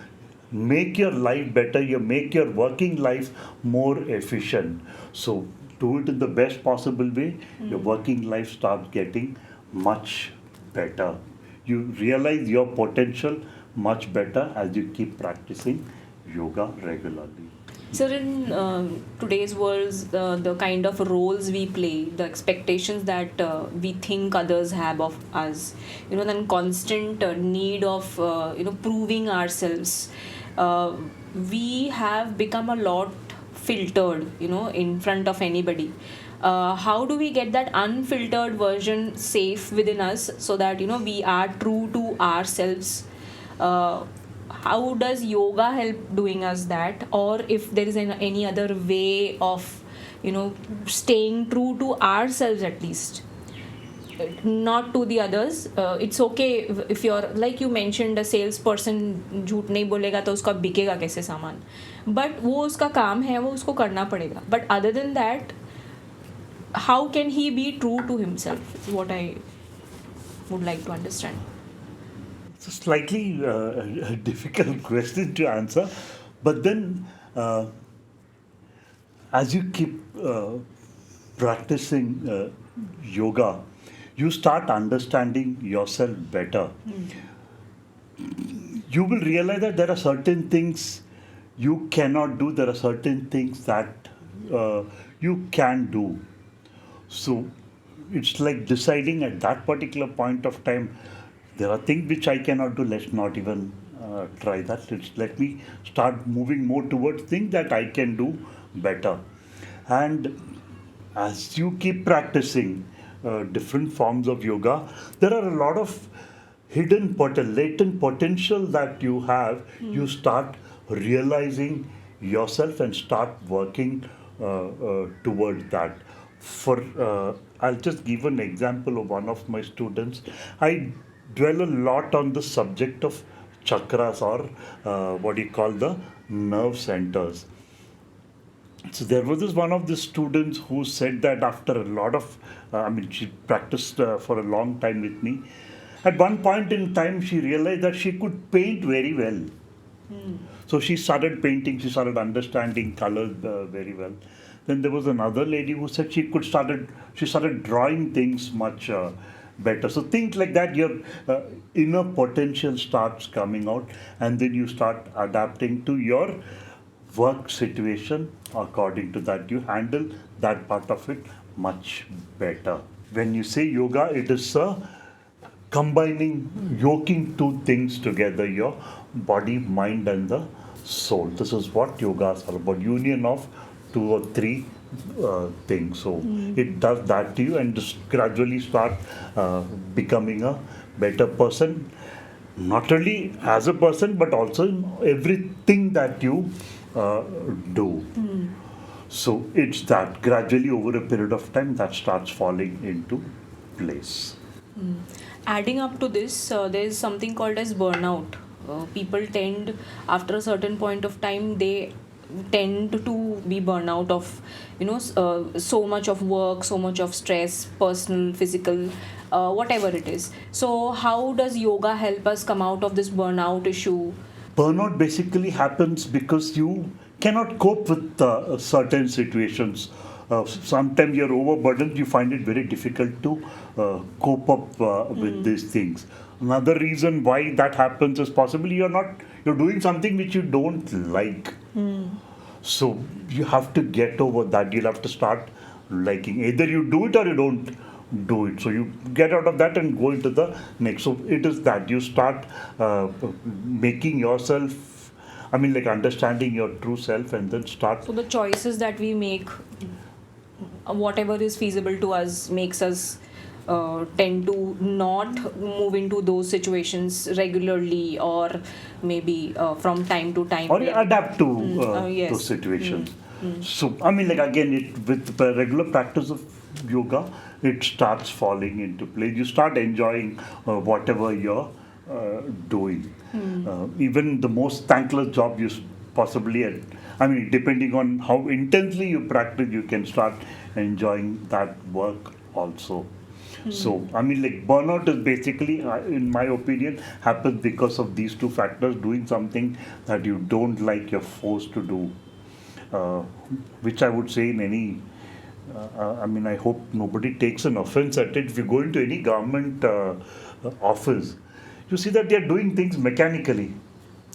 make your life better, you make your working life more efficient. So do it in the best possible way, your working life starts getting much better. You realize your potential much better as you keep practicing yoga regularly. So in today's world, the kind of roles we play, the expectations that we think others have of us, then constant need of proving ourselves, we have become a lot filtered, in front of anybody. How do we get that unfiltered version safe within us so that we are true to ourselves? How does yoga help doing us that, or if there is any other way of staying true to ourselves, at least not to the others? It's okay if you're, like you mentioned, a salesperson झूठ नहीं बोलेगा तो उसका बिकेगा कैसे सामान, but वो उसका काम है, वो उसको करना पड़ेगा. But other than that, how can he be true to himself is what I would like to understand. It's a slightly difficult question to answer, but then as you keep practicing yoga, you start understanding yourself better. You will realize that there are certain things you cannot do, there are certain things that you can do. So it's like deciding at that particular point of time, there are things which I cannot do, let's not even try that. Let me start moving more towards things that I can do better. And as you keep practicing different forms of yoga, there are a lot of latent potential that you have. You start realizing yourself and start working towards that. I'll just give an example of one of my students. I dwell a lot on the subject of chakras, or what you call the nerve centers. So there was this one of the students who said that after a lot of, she practiced for a long time with me, At one point in time, she realized that she could paint very well. So she started painting, she started understanding colors very well. Then there was another lady who said she started drawing things much better. So things like that, your inner potential starts coming out, and then you start adapting to your work situation according to that. You handle that part of it much better. When you say yoga, it is yoking two things together, your body, mind, and the soul. This is what yoga is all about, union of two or three things. So it does that to you, and just gradually start becoming a better person, not only as a person, but also in everything that you do. So it's that gradually over a period of time that starts falling into place. Adding up to this, there is something called as burnout. People tend, after a certain point of time, they tend to be burnout of, so much of work, so much of stress, personal, physical, whatever it is. So how does yoga help us come out of this burnout issue? Burnout basically happens because you cannot cope with certain situations. Sometimes you're overburdened, you find it very difficult to cope up with these things. Another reason why that happens is possibly you're doing something which you don't like. So you have to get over that. You'll have to start liking. Either you do it or you don't do it. So you get out of that and go into the next. So it is that you start making yourself, understanding your true self, and then start. So the choices that we make, whatever is feasible to us, makes us tend to not move into those situations regularly, or maybe from time to time. Or you adapt to Yes. those situations. So, with the regular practice of yoga, it starts falling into place. You start enjoying whatever you're doing. Even the most thankless job you possibly, depending on how intensely you practice, you can start enjoying that work also. So, burnout is basically, in my opinion, happens because of these two factors: doing something that you don't like, you're forced to do, which I would say in any, I hope nobody takes an offense at it. If you go into any government office, you see that they're doing things mechanically,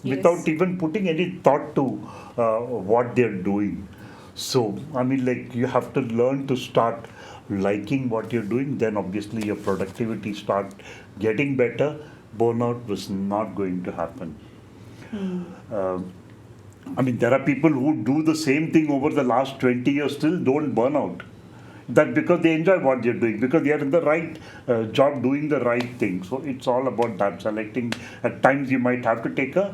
Yes. without even putting any thought to what they're doing. So, you have to learn to start liking what you're doing, then obviously your productivity start getting better. Burnout was not going to happen. There are people who do the same thing over the last 20 years, still don't burn out. That because they enjoy what they're doing, because they are in the right job, doing the right thing. So it's all about that, selecting. At times you might have to take a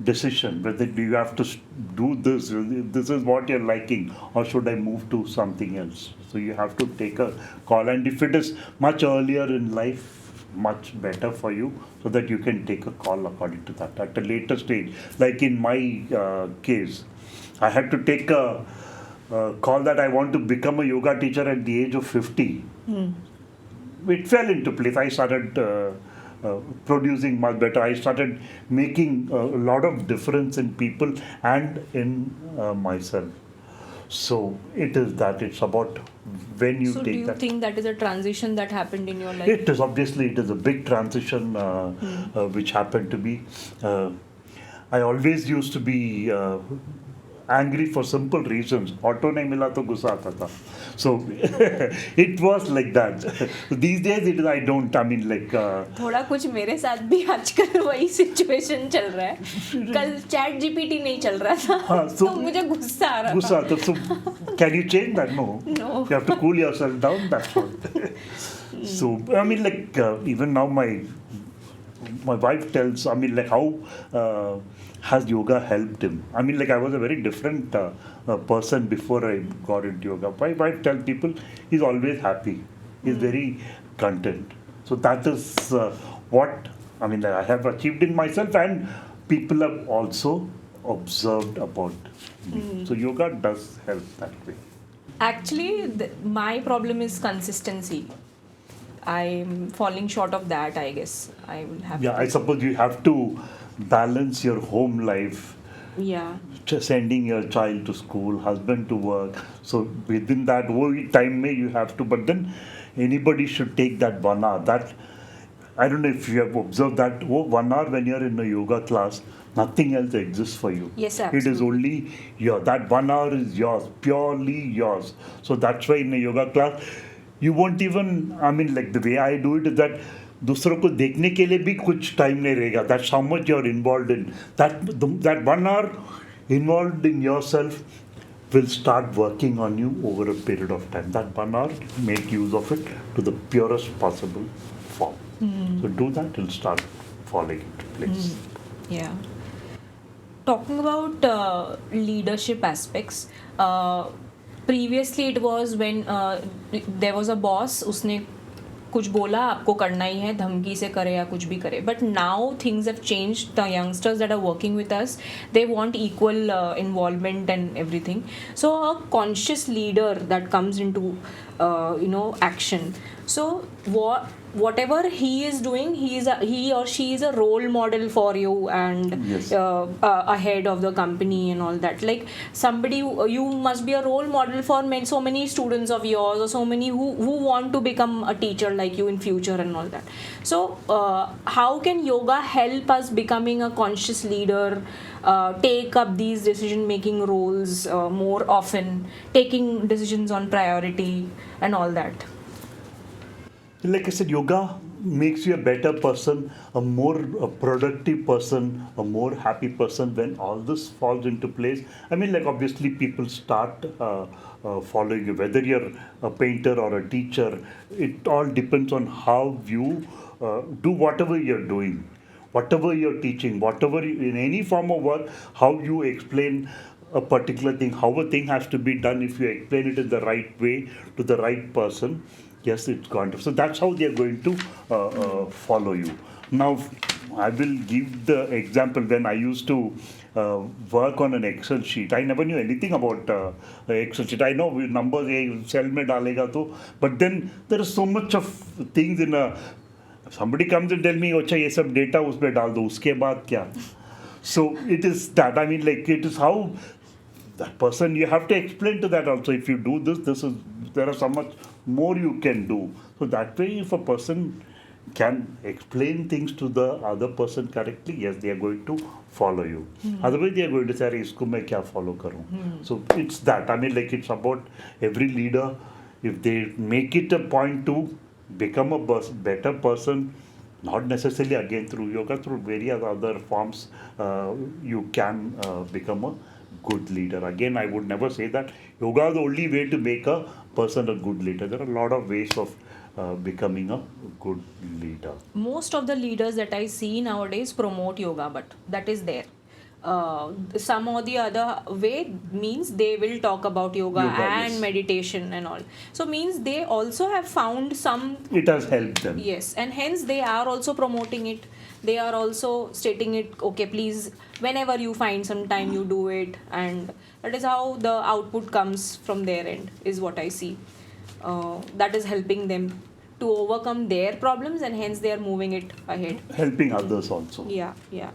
decision whether do you have to do this is what you're liking, or should I move to something else. So you have to take a call, and if it is much earlier in life, much better for you, so that you can take a call according to that. At a later stage, like in my case, I had to take a call that I want to become a yoga teacher at the age of 50. It fell into place. I started producing much better. I started making a lot of difference in people and in myself. So it is that. It's about when you So take do you that. think that is a transition that happened in your life? It is a big transition which happened to me. I always used to be angry for simple reasons. Auto nahi mila to gussa aata tha. So it was like that. These days it is, I don't. थोड़ा कुछ मेरे साथ भी आजकल वही situation चल रहा है. कल चैट जीपीटी नहीं चल रहा था, हाँ, तो मुझे गुस्सा आ रहा था. Gussa. So can you change that? No. No. You have to cool yourself down. That's all. So even now my wife tells, how has yoga helped him? I was a very different person before I got into yoga. My wife tells people he's always happy. He's very content. So that is what I have achieved in myself, and people have also observed about me. So yoga does help that way. Actually, my problem is consistency. I'm falling short of that, I guess. I will have Yeah, to. I suppose you have to balance your home life, Yeah. just sending your child to school, husband to work. So within that whole time, you have to. But then anybody should take that 1 hour. That I don't know if you have observed that 1 hour when you're in a yoga class, nothing else exists for you. Yes, It is absolutely. only your that 1 hour is yours, purely yours. So that's why in a yoga class, you won't even. I mean, like the way I do it is that दूसरों को देखने के लिए भी कुछ time नहीं रहेगा. That's how much you're involved in that 1 hour involved in yourself will start working on you over a period of time. That 1 hour, make use of it to the purest possible form. So do that, it'll start falling into place. Yeah. Talking about leadership aspects, previously it was when there was a boss, उसने कुछ बोला आपको करना ही है, धमकी से करे या कुछ भी करे. But now things have changed. The youngsters that are working with us, they want equal involvement and everything. So a conscious leader that comes into action. So whatever he is doing, he or she is a role model for you and Yes. ahead of the company and all that. Like somebody, you must be a role model for so many students of yours, or so many who want to become a teacher like you in future and all that. So how can yoga help us becoming a conscious leader, take up these decision making roles more often, taking decisions on priority and all that? Like I said, yoga makes you a better person, a productive person, a more happy person when all this falls into place. I mean, like obviously people start following you, whether you're a painter or a teacher. It all depends on how you do whatever you're doing, whatever you're teaching, in any form of work, how you explain a particular thing, how a thing has to be done. If you explain it in the right way to the right person, yes, it's going to. So that's how they are going to follow you. Now, I will give the example when I used to work on an Excel sheet. I never knew anything about Excel sheet. I know numbers cell में डालेगा तो, but then there is so much of things in a. Somebody comes and tell me, अच्छा ये सब data उसमें डाल दो, उसके बाद क्या? So it is that. I mean, like it is how that person, you have to explain to that also. If you do this is, there are so much more you can do. So that way, if a person can explain things to the other person correctly, yes, they are going to follow you. Otherwise, they are going to say, "अरे इसको मैं क्या follow करूँ?" So it's that. I mean, like it's about every leader. If they make it a point to become a better person, not necessarily again through yoga, through various other forms, you can become a good leader. Again, I would never say that yoga is the only way to make a person a good leader. There are a lot of ways of becoming a good leader. Most of the leaders that I see nowadays promote yoga, but that is there. Some or the other way means they will talk about yoga and yes. meditation and all. So means they also have found some. It has helped them. Yes, and hence they are also promoting it. They are also stating it, okay, please, whenever you find some time, you do it. And that is how the output comes from their end, is what I see. That is helping them to overcome their problems, and hence they are moving it ahead. Helping others also. Yeah, yeah.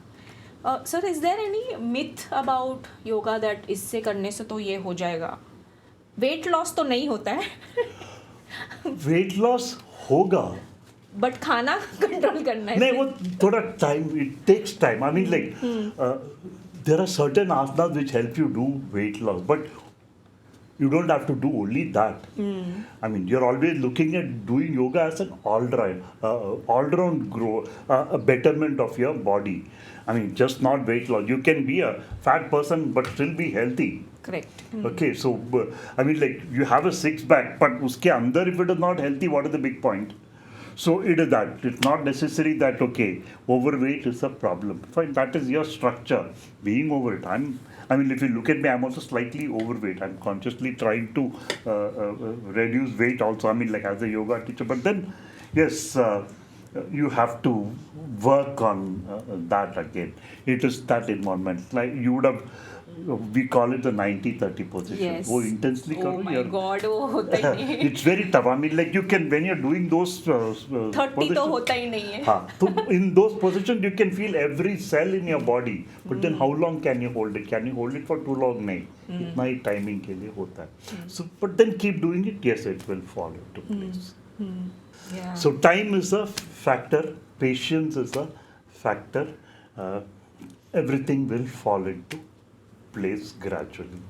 Sir, is there any myth about yoga that इससे करने से तो ये हो जाएगा? Weight loss तो नहीं होता है. Weight loss होगा. But खाना कंट्रोल करना है. नहीं, वो थोड़ा time, it takes time. I mean, like there are certain asanas which help you do weight loss, but you don't have to do only that. I mean, you're always looking at doing yoga as an all-round growth, a betterment of your body. I mean, just not weight loss. You can be a fat person but still be healthy. Correct. Okay, so I mean, like you have a six-pack, but uske andar, if it is not healthy, what is the big point? So it is that. It's not necessary that, okay, overweight is a problem. Fine, that is your structure. Being overweight. I mean, if you look at me, I'm also slightly overweight. I'm consciously trying to reduce weight also. I mean, like as a yoga teacher. But then, yes, you have to work on that again. It is that environment. Like you would have we call it the 90-30 position. Yes. वो intensely Oh करो, my you're- God, वो होता ही नहीं है. it's very tough. I mean, like you can, when you're doing those 30 तो positions- होता ही नहीं है. हाँ, तो in those positions you can feel every cell in your body. But then how long can you hold it? Can you hold it for too long? नहीं. इतना ही timing के लिए होता है. So, but then keep doing it. Yes, it will fall into place. Yeah. So time is a factor. Patience is a factor. Everything will fall into place gradually.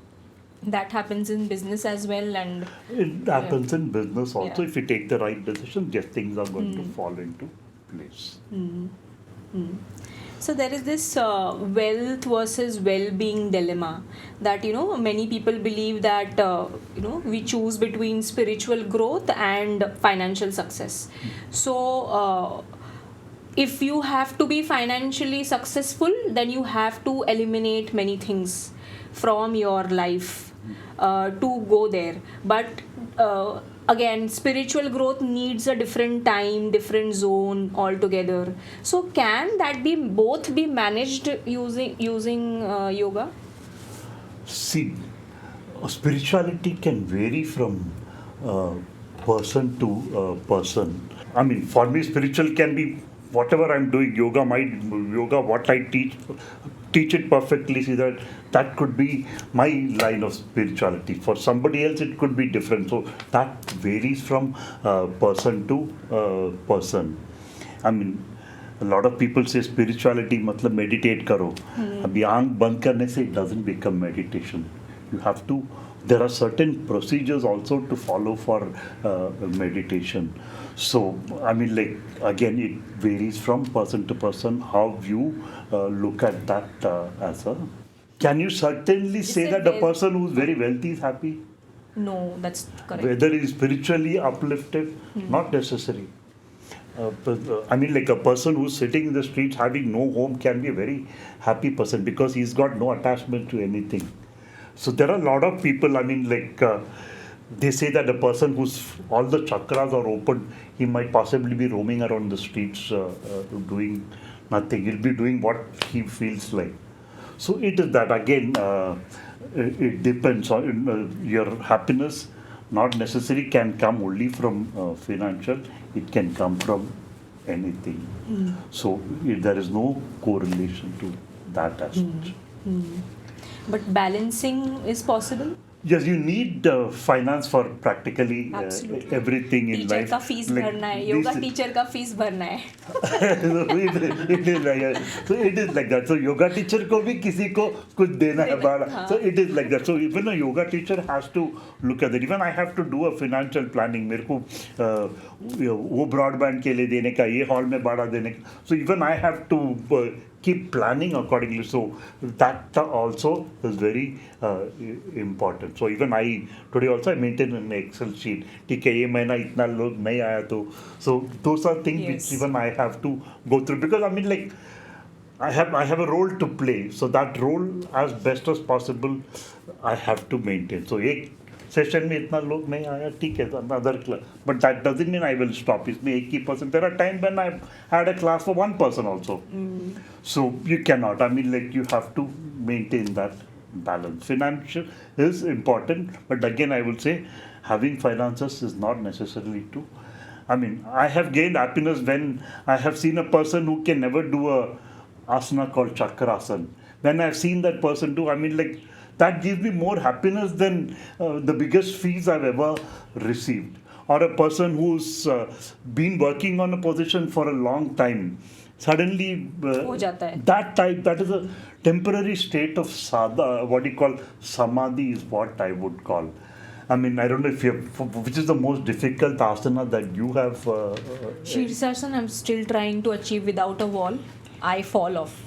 That happens in business as well, and It happens in business also. Yeah. If you take the right decision, yes, things are going to fall into place. so there is this wealth versus well-being dilemma that many people believe that we choose between spiritual growth and financial success. So if you have to be financially successful, then you have to eliminate many things from your life to go there. But again, spiritual growth needs a different time, different zone altogether. So can that be both be managed using yoga? See, spirituality can vary from person to person. I mean, for me, spiritual can be whatever I'm doing. Yoga, what I teach it perfectly. See that could be my line of spirituality. For somebody else, it could be different. So that varies from person to person. I mean, a lot of people say spirituality मतलब meditate करो. अभी आंख बंद करने से it doesn't become meditation. You have to. There are certain procedures also to follow for meditation. So, I mean, like, again, it varies from person to person how you look at that as a. Can you certainly say Is it that a very- person who's very wealthy is happy? No, that's correct. Whether he's spiritually uplifted, not necessary. I mean, like a person who's sitting in the streets having no home can be a very happy person because he's got no attachment to anything. So there are a lot of people, I mean, like they say that a person whose all the chakras are open, he might possibly be roaming around the streets doing nothing. He'll be doing what he feels like. So it is that, again, it depends on your happiness. Not necessarily can come only from financial, it can come from anything. So there is no correlation to that as such. But balancing is possible. Yes, you need finance for practically Absolutely. everything in teacher life. का fees Like भरना है, yoga this- teacher का fees भरना है. it is like that. So yoga teacher को भी किसी को कुछ देना है बाड़ा. हाँ. So it is like that. So even a yoga teacher has to look at it. Even I have to do a financial planning. मेरे को वो broadband के लिए देने का, ये hall में बाड़ा देने का. So even I have to keep planning accordingly. So that also is very important. So even today also I maintain an Excel sheet. ठीक है, ये महीना इतना लोग नहीं आया तो. So those are things Yes. which even I have to go through because I mean like I have a role to play. So that role as best as possible I have to maintain. So एक session में इतना लोग नहीं आया, ठीक है, other class, but that doesn't mean I will stop. इसमें एक ही person, there are time when I had a class for one person also. So you can not, I mean like you have to maintain that balance. Financial is important, but again I would say having finances is not necessarily to. I mean, I have gained happiness when I have seen a person who can never do a asana called chakrasana. When I've seen that person do, I mean, like that gives me more happiness than the biggest fees I've ever received. Or a person who's been working on a position for a long time. Suddenly, हो जाता है. that is a temporary state of what you call samadhi is what I would call. I mean, I don't know if which is the most difficult asana that you have. Shirsasana I'm still trying to achieve without a wall. I fall off.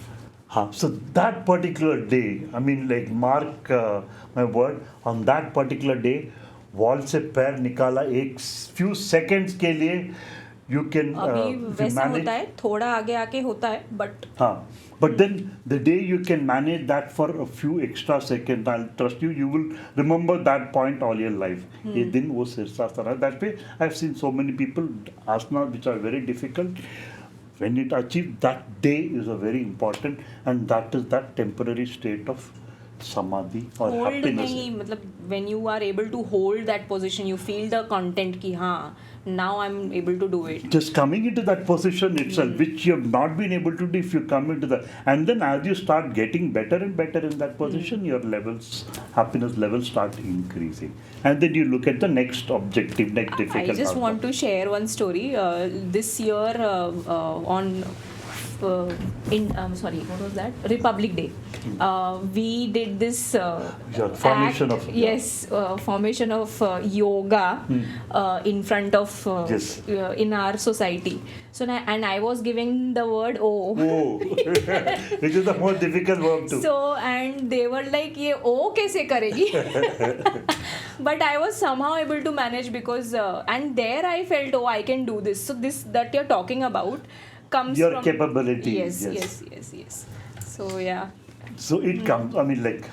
So that particular day, I mean, like mark my word, on that particular day, wall से पैर निकाला एक few seconds के लिए, you can अभी वैसा manage. होता है, थोड़ा आगे आके होता है, but हाँ, but then the day you can manage that for a few extra seconds, I'll trust you, you will remember that point all your life. ये दिन वो shirshasana. That way, I've seen so many people asanas which are very difficult. When it achieves, that day is a very important, and that is that temporary state of samadhi or hold happiness. नहीं मतलब when you are able to hold that position, you feel the content कि हाँ, now I'm able to do it. Just coming into that position itself, which you have not been able to do if you come into that. And then as you start getting better and better in that position, your levels, happiness levels start increasing. And then you look at the next objective, next difficult I just outcome. want to share one story. This year on what was that? Republic Day. We did this Formation act, of formation of yoga in front of Yes. in our society. So and I was giving the word oh. Oh, which is the most difficult work to. So and they were like, "ये ओ कैसे करेगी?" But I was somehow able to manage because and there I felt, oh, I can do this. So this that you're talking about comes Your from capability. Yes. So yeah. So it comes, I mean, like,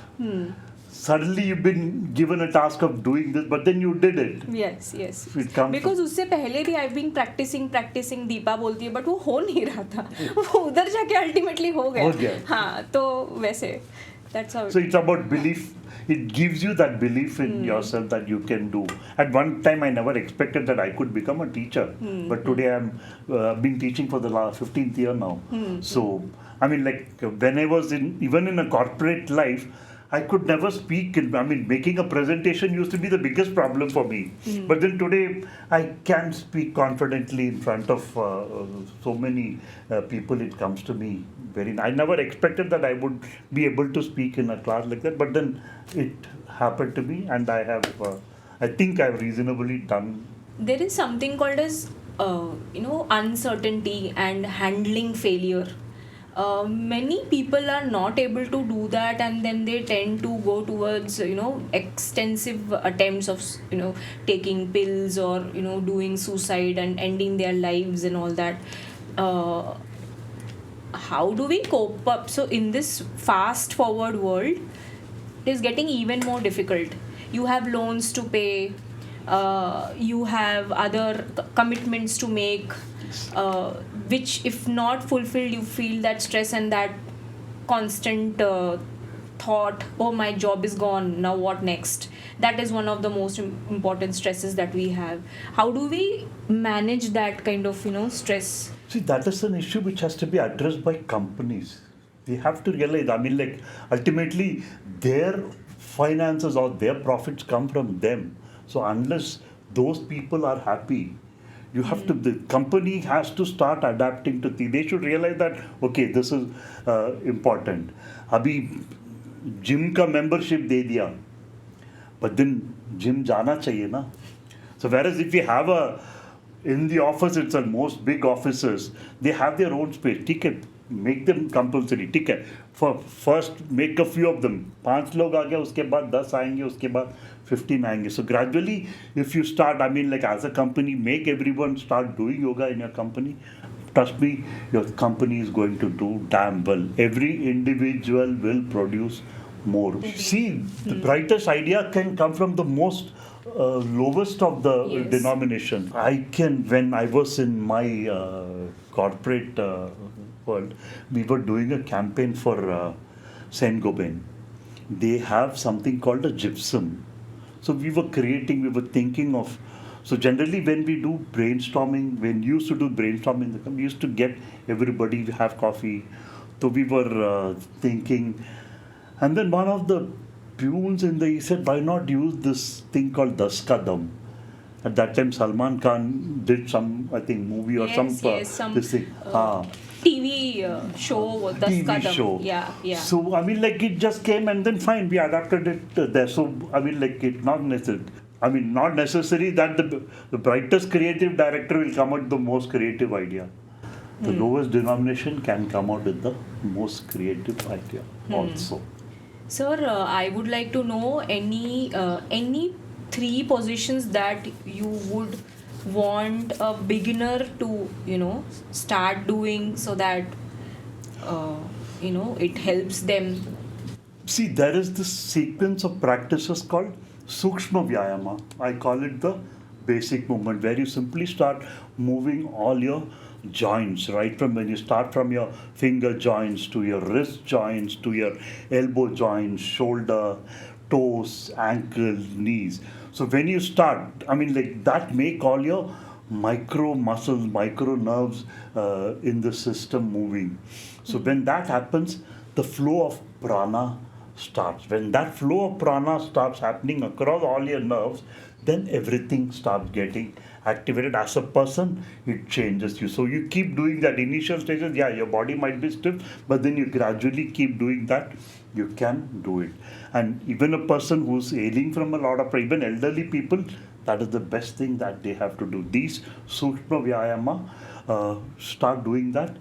suddenly you've been given a task of doing this, but then you did it. Yes. It comes Because उससे पहले भी I've been practicing. Deepa बोलती है, but वो हो नहीं रहा था. वो उधर जाके ultimately हो गया. हाँ, तो वैसे. That's how. So it's about belief. It gives you that belief in yourself that you can do. At one time, I never expected that I could become a teacher. But today, I'm been teaching for the last 15th year now. So, I mean, like, when I was even in a corporate life, I could never speak. Making a presentation used to be the biggest problem for me. But then today, I can speak confidently in front of so many people. It comes to me I never expected that I would be able to speak in a class like that. But then it happened to me, and I have. I think I've reasonably done. There is something called as uncertainty and handling failure. Many people are not able to do that, and then they tend to go towards extensive attempts of taking pills or doing suicide and ending their lives and all that. How do we cope up? So in this fast forward world, it is getting even more difficult. You have loans to pay, you have other commitments to make, which if not fulfilled, you feel that stress and that constant thought, oh, my job is gone, now what next? That is one of the most important stresses that we have. How do we manage that kind of stress? See, that is an issue which has to be addressed by companies. They have to realize, ultimately their finances or their profits come from them. So unless those people are happy, you have to, the company has to start adapting to things. They should realize that, okay, this is important. Abhi gym ka membership de diya, but then gym jana chahiye na. So whereas if you have in the office itself, most big offices, they have their own space. Ticket, make them compulsory. Ticket. For first, make a few of them. 5 log aa gaya, uske baad 10 aayenge, uske baad 15 aayenge. So gradually, if you start, as a company, make everyone start doing yoga in your company. Trust me, your company is going to do damn well. Every individual will produce more. See, the brightest idea can come from the most lowest of the denomination. When I was in my corporate world, we were doing a campaign for Saint Gobain. They have something called a gypsum. So we were thinking of, so generally when we do brainstorming, when we used to do brainstorming, we used to get everybody to have coffee. So we were thinking, and then one of the peons he said, why not use this thing called Daskadam? At that time, Salman Khan did some, I think, movie or some this thing. TV show, TV show. Yeah. So, it just came and then fine, we adapted it there. So, it's not necessary. Not necessary that the brightest creative director will come out with the most creative idea. The lowest denomination can come out with the most creative idea also. Sir, I would like to know any 3 positions that you would want a beginner to, start doing so that, it helps them. See, there is this sequence of practices called Sukshma Vyayama. I call it the basic movement where you simply start moving all your joints, right from when you start from your finger joints to your wrist joints to your elbow joints, shoulder, toes, ankle, knees. So when you start, like that make all your micro muscles, micro nerves in the system moving. So when that happens, the flow of prana starts. When that flow of prana starts happening across all your nerves, then everything starts getting activated. As a person, it changes you. So you keep doing that initial stages, yeah, your body might be stiff, but then you gradually keep doing that, you can do it. And even a person who's ailing from a lot of, even elderly people, that is the best thing that they have to do. These Sukshma Vyayama, start doing that,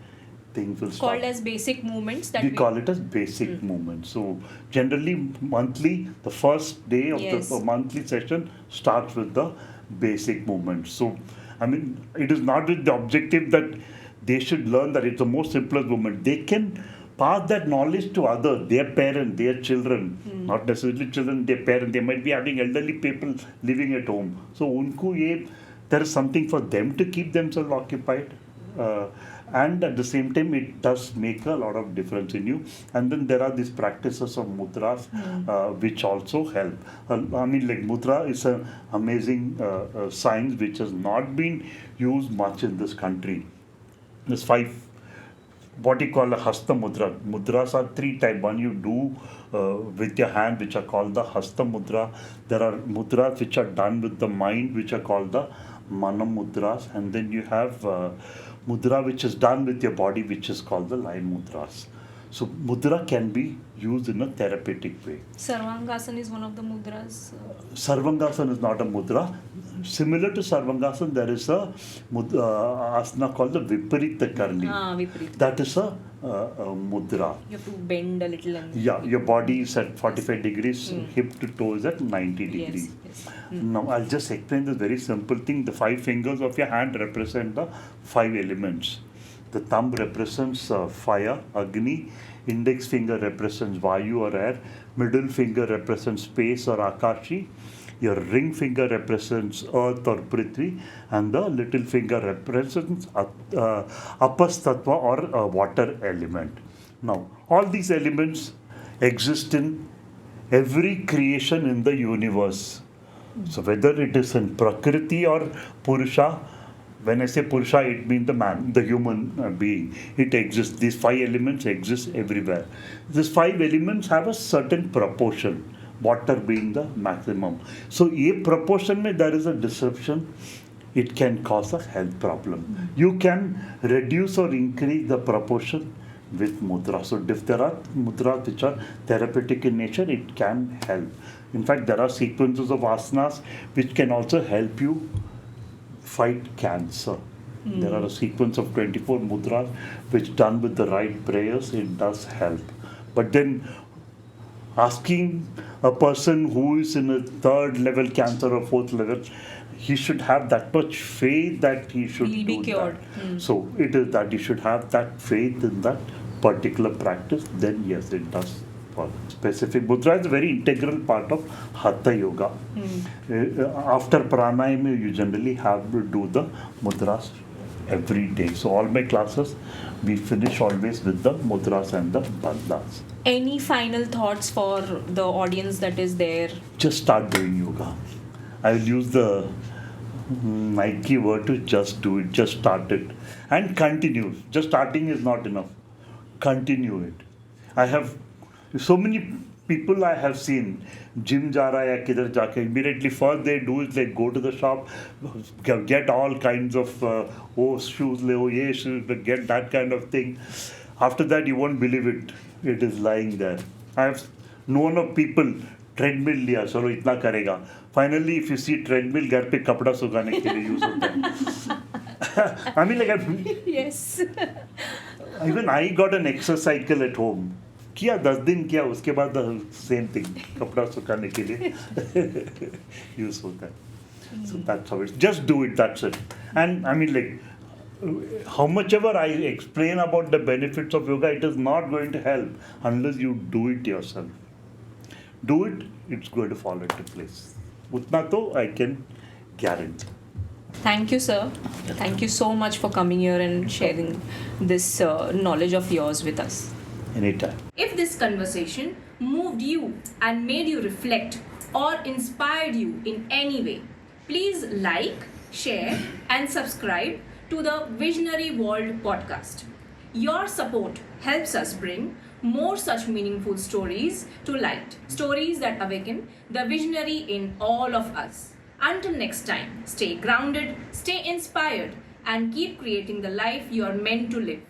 things will start. Called as basic movements that We call it as basic movement. So generally monthly, the first day of Yes. the monthly session starts with the basic movement. So it is not with the objective that they should learn that it's the most simplest movement. They can pass that knowledge to others, their parents, their children, not necessarily children, their parents. They might be having elderly people living at home. So there is something for them to keep themselves occupied. And at the same time, it does make a lot of difference in you. And then there are these practices of mudras, which also help. Like mudra is an amazing science which has not been used much in this country. There's 5, what you call a hasta mudra. Mudras are 3 types. One you do with your hand, which are called the hasta mudra. There are mudras which are done with the mind, which are called the mana mudras. And then you have mudra which is done with your body, which is called the line mudras. So mudra can be used in a therapeutic way. Sarvangasana is one of the mudras. Sarvangasana is not a mudra. Similar to Sarvangasana, there is a asana called the Viparita Karni. Viparita. That is a mudra. You have to bend a little and Yeah, your body is at 45 degrees, hip to toe is at 90 degrees. Yes. Now, I'll just explain this very simple thing. The 5 fingers of your hand represent the 5 elements. The thumb represents fire, Agni. Index finger represents Vayu or air. Middle finger represents space or Akashi. Your ring finger represents earth or Prithvi. And the little finger represents Apas Tattva or water element. Now, all these elements exist in every creation in the universe. So whether it is in Prakriti or Purusha, when I say Purusha, it means the man, the human being. It exists. These 5 elements exist everywhere. These 5 elements have a certain proportion, water being the maximum. So, a proportion mein there is a disruption, it can cause a health problem. You can reduce or increase the proportion with mudra. So, if there are mudras which are therapeutic in nature, it can help. In fact, there are sequences of asanas which can also help you fight cancer. There are a sequence of 24 mudras which done with the right prayers, it does help. But then asking a person who is in a 3rd level cancer or 4th level, he should have that much faith that he should He'll be do cured. that. So it is that he should have that faith in that particular practice, then yes, it does. Specific mudra is a very integral part of Hatha Yoga. After Pranayama, you generally have to do the mudras every day. So all my classes, we finish always with the mudras and the bandhas. Any final thoughts for the audience that is there? Just start doing yoga. I will use the Nike word to just do it, just start it. And continue. Just starting is not enough. Continue it. I have so many people I have seen, gym ja raha hai, kidhar jaake, immediately first they do is like go to the shop, get all kinds of shoes, ye shoes, get that kind of thing. After that, you won't believe it. It is lying there. I have known of people, treadmill liya, chalo itna karega. Finally, if you see treadmill, घर पे कपड़ा सुखाने के लिए use होता है. Yes. Even I got an exercycle at home. किया 10 दिन किया, उसके बाद सेम थिंग, कपड़ा सुखाने के लिए यूज होता है. So that's how it. Just do it. That's it. And how much ever I explain about the benefits of yoga, it is not going to help unless you do it yourself. Do it, it's going to fall into place. Utna to I can guarantee. Thank you, sir. Thank you so much for coming here and sharing this knowledge of yours with us. Anytime. If this conversation moved you and made you reflect or inspired you in any way, please like, share, and subscribe to the Visionary World podcast. Your support helps us bring more such meaningful stories to light, stories that awaken the visionary in all of us. Until next time, stay grounded, stay inspired, and keep creating the life you are meant to live.